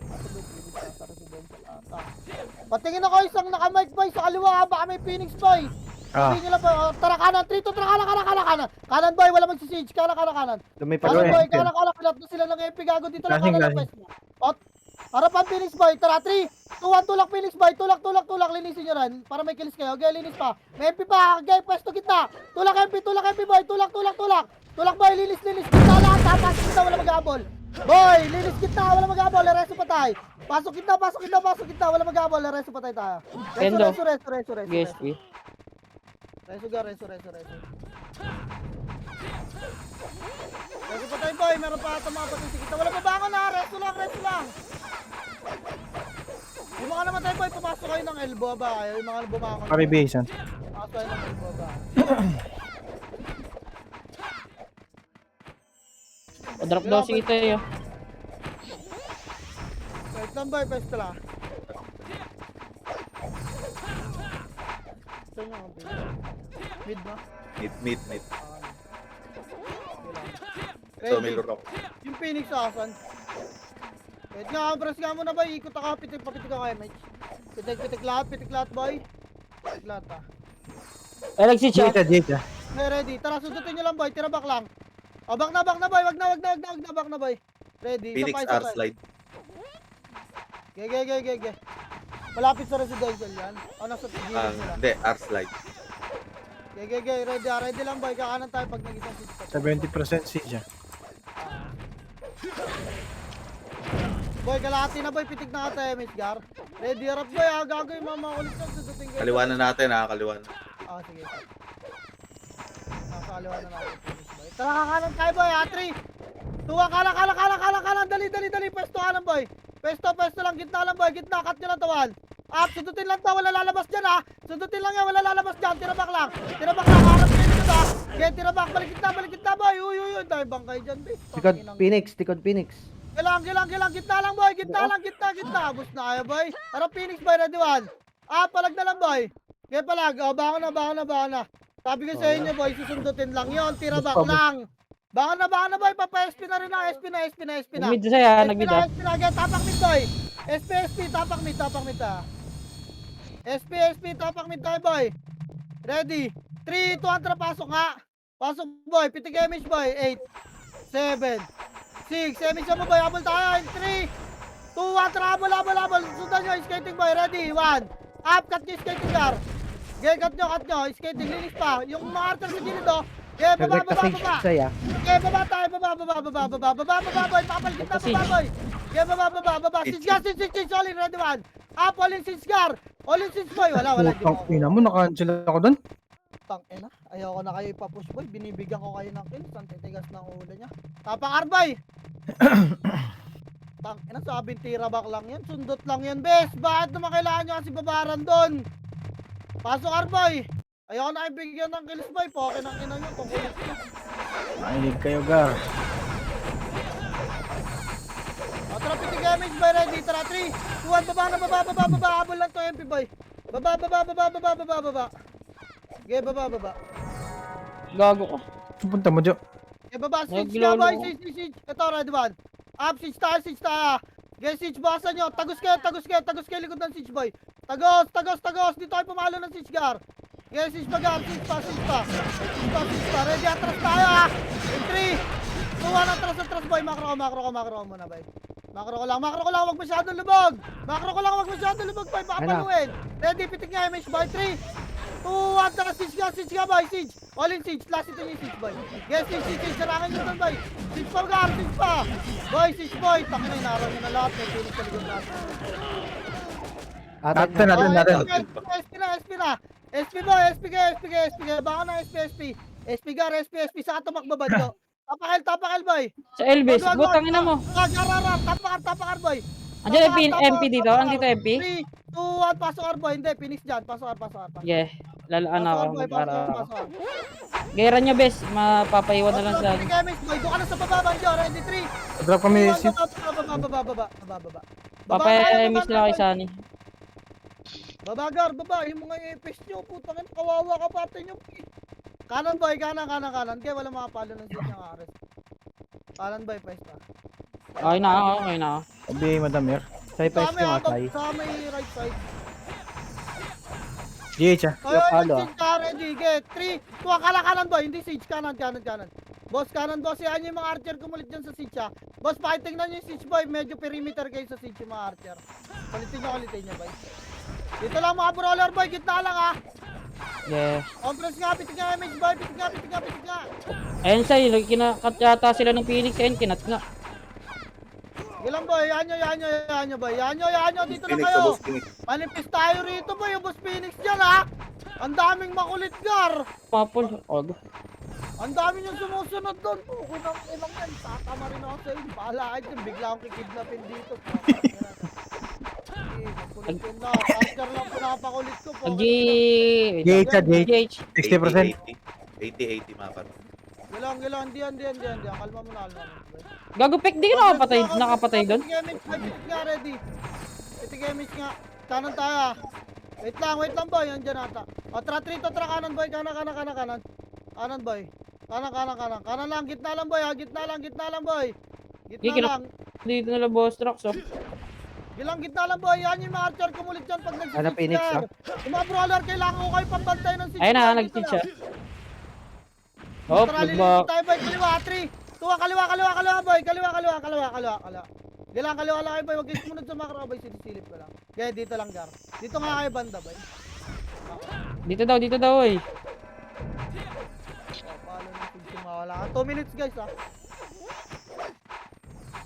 Nasa residential ata. Patingin ako isang naka-mic, boy. Sa kaliwa, baka may Phoenix, boy. Sabihin nila, boy. Tara kanan, 3, 2, kanan. Kanan, boy. Wala magsisitch. Kanan. Lumipad Kanan, ko boy. eh. Kanan. Pilat na sila ng MP. Gago dito lang Lasing, kanan. Harapan Phoenix, boy. Tara, 3, 2, 1, tulak Phoenix, boy. Tulak. Linisin nyo rin. Para may kills kayo. Okay, linis pa. May MP pa. Okay, pwesto kita. Tulak MP, boy. Tulak. Tulak, boy. Linis. Kita lahat, ha. Pasok kita, wala mag-abol. Boy, linis kita, wala mag-abol. Reso pa tayo. Pasok kita. Wala mag-abol. Reso pa tayo. Kendo. Reso. GSP. Reso. Reso pa tayo, boy. Meron pa ata mga patisik kita. Wala mabangon, ha. Reso lang. Yung mga namatay, boy, pumasok kayo ng elbow ba? Yung mga bumakon. Paribisan. Pumasok kayo ng elbow ba? O-drop daw si Ito eh. Wait lang, boy, pwesto lang. Saan yung kampi? Mid na? Mid. Ready? So, may lurok. Yung Phoenix asan? Wait nga, press nga muna, boy. Ikot ako, papitik ako kay Mike. Pitik lahat, boy. Pitik lahat, ha. Ay, nag-sitch ah. Dito. Okay, ready. Tara, sundutin nyo lang, boy. Tira back lang. Back na, boy. Wag na, back na, boy. Ready. Phoenix Isa R pa. slide. Ge. Malapit sa residential yan. O, nasa gilid sila. Hindi, R slide. Ge. Ready lang, boy. Kakanan tayo pag nag-isang sit. 70% siya. Boy, kalahati na, boy. Pitik na ka tayo, Miss Gar. Ready, harap, boy. Gagawin mga makulit lang. Sundutin kayo. Kaliwa na natin, kaliwa na. Sige. Nasa kaliwa na natin, boy. Tara, kakanan tayo, boy. 3, 2, kanan. Dali. Pwesto kanan, boy. Pwesto lang. Gitna lang, boy. Cut nyo lang tawan. Sundutin lang to. Wala lalabas dyan, ha. Sundutin lang yan. Wala lalabas dyan. Tira back lang. Harap kayo dito, ha. Okay, tira back. Balik kita, boy. Uy. Tayo bangkay dyan, boy. Tikod Phoenix. Gilang. Gitna lang, boy. Gitna. Bus na kayo, boy. Harap Phoenix, boy. Ready, 1. Palag na lang, boy. Okay, palag. Bangon na. Sabi ko sa inyo, boy, susundutin lang yon. Tira back lang. Bangon na, boy. Papa-SP na rin na. SP na. Nag-mid siya, nag-mid ah. SP na. Tapak mid, boy. SP. Tapak mid, ha. SP. Tapak mid tayo, boy. Ready. 3, 2, 1, pasok nga. Pasok, boy. Pitik image, boy. 8, 7, 6, image mo, boy. Habol tayo. 3, 2, 1, habol. Sundan nyo, skating, boy. Ready. 1. Cut nyo, skating, Gar. Okay, cut nyo. Skating, linis pa. Yung mga arter sa gilid, oh. Okay, baba. Okay, baba tayo. Baba, boy. Papaligid na, baba, boy. Okay, baba. Since, all in. Ready, 1. All in, since, Gar. All in, since, boy. Wala. Putang ina mo, naka-cancel ako doon. Tangina, ayoko na kayo ipapush boy. Binibigyan ko kayo ng kills. Ang titigas ng ulo niya. Tapang Arbay! Tangina, sabing tira back lang yan. Sundot lang yan, bes. Bakit naman kailangan nyo kasi babaran doon? Pasok Arbay! Ayoko na ibigyan ng kills boy. Poke ng ina nyo. Kukulit nyo. Makinig kayo, Gar. O, tara, pitig damage boy. Ready, tara, 3, 2, 1, baba na, baba. Habol lang to, MP boy. Baba. Okay, baba. Gago ko. Punta mo, Jo. Okay, baba, siege Naglolo ka boy, ko. siege. Ito, ready one. Up, siege tayo. Okay, siege, bakasan nyo. Tagos kayo likod ng siege boy. Tagos. Dito kayo pumalo ng siege gar. Okay, siege pa gar, siege pa. Ready, atras tayo ha. In 3, 2, 1, atras boy. Macro ko muna boy. Macro ko lang, wag masyadong lubog. Boy, baka Ano? paluin. Ready, pitik nga, MH boy, 3, 2, 1, tara, siege ka boy, siege. All in siege, last ito yung siege boy. Yes, siege, sarangin nyo doon boy. Siege pa gar, siege pa. Boy, siege boy, takin na, inaaraw nyo na lahat. May pinig sa likod natin. Atat Natin, natin. SP na. SP boy, SP ka. Baka na SP. SP gar, SP. Saka tumakbo ba ito? Tapakal boy. Sa Elvis, butang ina mo. Garara, tapakar boy. Andiyan MP dito, andito MP. 3, 2, 1, pasok ar boy. Hindi, Phoenix dyan. Pasok ar. Yeah, lalaan ako. Pasok ar. Gera nyo, bes. Mapapaiwan na lang sa... Boy, doon ka na sa baba, Banjo. Ready, 3. Drop kami. Baba. Papaya-miss na kay Sunny. Babagar, baba. Yung mga epes nyo, putang ina, kawawa ka pati nyo. Kanan boy, kanan. Kaya wala makapalo ng seat ng Ares. Kanan boy, pesta. Okay na. Sabi, Madam Mer. Say pwes yung atay. Sa may right side. GH, ah. Ay, palo, siege ka, ready, get. 3, 2, kanan boy, hindi siege, kanan. Boss, kanan boss, yan yung mga archer kumulit dyan sa siege ha. Boss, pakitignan nyo yung siege boy, medyo perimeter kayo sa siege yung mga archer. Kulitin nyo boy. Dito lang mga brawler boy, gitna lang ha. Yeah. Compress nga, pitig nga image boy, pitig nga. Ayun sa'yo, kinakat yata sila ng Phoenix, ayun, kinat nga. Gilang boy, yan nyo boy, yan nyo, dito na Phoenix kayo. to boss, Phoenix. Manipis tayo rito boy, yung boss Phoenix dyan ha. Ang daming makulit gar. Mapol, ogo. Ang dami niyong sumusunod doon. Kunang ilang yan. Tatama rin ako sa inyo. Bahala kayo dyan. Bigla akong kikidnapin dito. Kulit yun na. Archer lang pinapakulit ko po. GH, GH. 60%. 80 mapa. Gilang. Hindi yan. Kalma mo na. Gago, pek, di ka nakapatay doon? Pitik nga, ready. Pitik image nga. Kanan tayo. Wait lang boy. Yan ata. O, tara kanan boy. Kanan. Kanan boy. Kanan lang. Gitna lang boy. Gitna lang boy. Dito na lang boss trucks, oh. Gilang gitna lang boy, yan yung mga archer kumulit dyan pag Ano, nag-siege Phoenix, ka. Yung mga brawler, kailangan ko kayo pambantay ng siege. Ayun na, Dito nag-siege siya. Oh, Oh, nagba... tayo boy, kaliwa, 3, 2, kaliwa boy, kaliwa. Gilang, kaliwa lang kayo boy, huwag kayo sumunod sa macro boy, sinisilip ko lang. Kaya dito lang gar. Dito nga kayo banda boy. Dito daw, oy. Paano na siege mawala ka. 2 minutes guys ha.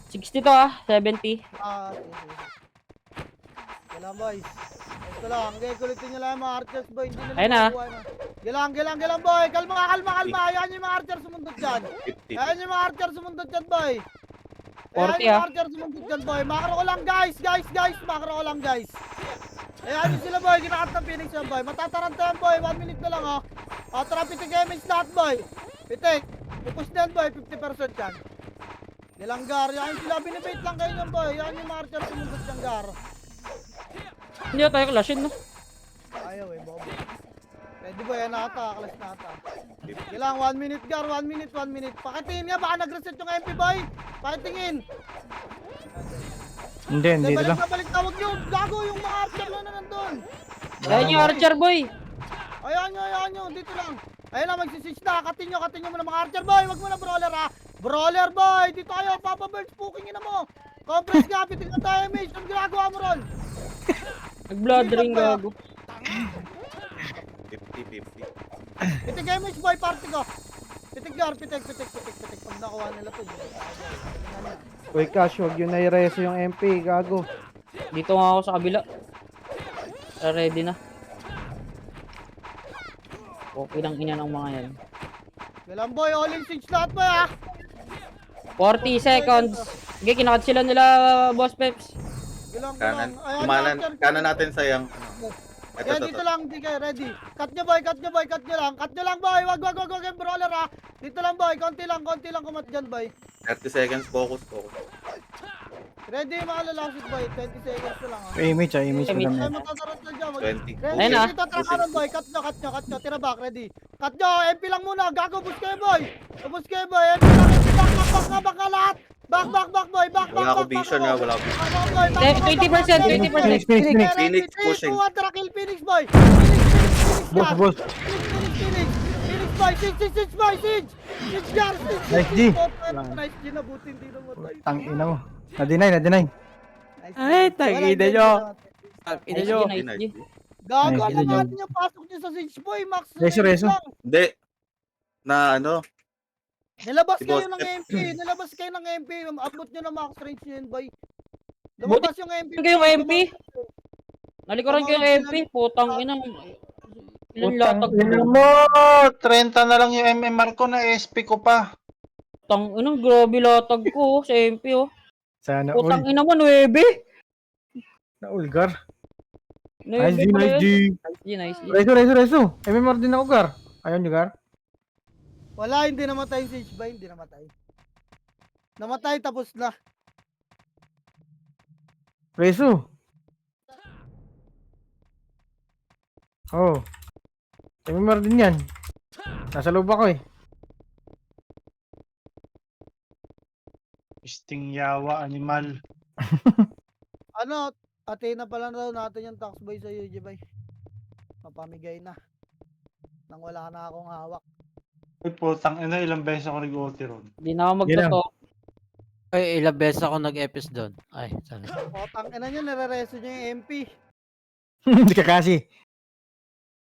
60 to 70. Sige. Gilang boys. Ito lang, okay, kulitin nyo lang yung mga archers boy. Hindi Ayun na. makukuha na. Gilang boy, kalma. Ayan yung mga archers sumundot dyan. 50. Ayan yung mga archer sumundot dyan, boy. 40, Ayan yung mga archer sumundot dyan, boy. Macro ko lang, guys. Macro ko lang, guys. Ayan yung sila, boy. Ginakat ng Phoenix yan, boy. Matataranta yan, boy. 1 minute na lang, oh. O, tara, pitik damage lahat, boy. Pitik. Ipush na yan, boy. 50% yan. Nilanggar. Yan yung sila. Binibait lang kayo yan, boy. Yan yung mga archer sumundot dyan, gar. Hindi na tayo clashin, no? Ayaw, bobo. Pwede, boy. Yan nata. Clash nata. Kailang 1 minute, gar. 1 minute. Pakitingin nga. Baka nag-reset yung MP, boy. Pakitingin. Hindi lang. Balik na, wag nyo. Gago yung mga archer na nandun. Ayun yung archer, boy. Ayan nyo. Dito lang. Ayun na, magsisitch na. Katin nyo muna mga archer, boy. Wag mo na brawler, ha. Brawler, boy. Dito kayo. Papa Birds, puking ina mo. Compress ka. Pitik na tayo, mate. Ang ginagawa mo ron. Nag-blood ring, gago. 50. Pitik image, boy. Party ko. Pitik. Pag nakuha nila to. Uy, Cash, huwag yun na-reso yung MP, gago. Dito nga ako sa kabila. Ready na. Okay ng ina ng mga yan. Galang boy, all in siege lahat boy ah. 40 seconds. Okay, kinakat sila nila, Boss Peps. Galang, Kanan. galang. Kanan natin sayang. Ito, Yan, dito lang, di kayo ready. Cut nyo boy, cut nyo boy, cut nyo lang. Cut nyo lang boy, wag yung brawler ha. Dito lang boy, konti lang kumat dyan boy. 30 seconds, focus. Ready mga lalasit boy, 20 seconds na lang ha. Image ah, image ko Image. naman. Ay, matatarot na dyan. 20. Ready, Ayun, ah. dito trakaran boy, cut nyo, tira back, ready. Cut nyo, MP lang muna, gago, boost kayo boy. Boost kayo boy, MP lang, back ka lahat. Back boy, back. Wala ako vision na, wala ako vision. Back boy, back. 20%. Phoenix. Phoenix pushing. 2 tara kill Phoenix boy. Phoenix Boss, boss. Phoenix boy, siege boy, siege. Siege guard, siege. Nice G. Nice G, nabuti hindi namatay. Tangina mo. Na-deny. Ay, tangina nyo. Ina nyo. Nice G. Gago, Nice G, ano John. niyo pasok niyo sa siege boy, max. Reso. lang. Hindi. Na ano, Nilabas Si kayo Boss ng F. MP, abot niyo na max range niyo yun boy. Lumabas yung MP. Buti yung MP. Nalikuran ko yung MP. Putang ina. Ilan latag ko. mo! 30 na lang yung MMR ko na SP ko pa. Putang ina, grabe latag ko sa MP oh. Sana all. Putang ina mo, 9. Na-ulgar. 9 Nice G, nice G. Nice G. Reso. MMR din ako, Gar. Ayun nyo, Gar. Wala, hindi namatay yung siege boy, hindi namatay. Namatay, tapos na. Reso. Oh. MMR din yan. Nasa loob ako eh. Sting yawa, animal. Ano, Athena pala na daw natin yung tax boy sa UG boy. Mapamigay na. Nang wala na akong hawak. Ay, putang ina, ilang beses ako nag-OT ron. Hindi na ako magtotoo. Ay, ilang beses ako nag-epis doon. Ay, sana. O, tang ina nyo, nire-reso nyo yung MP. Hindi ka kasi.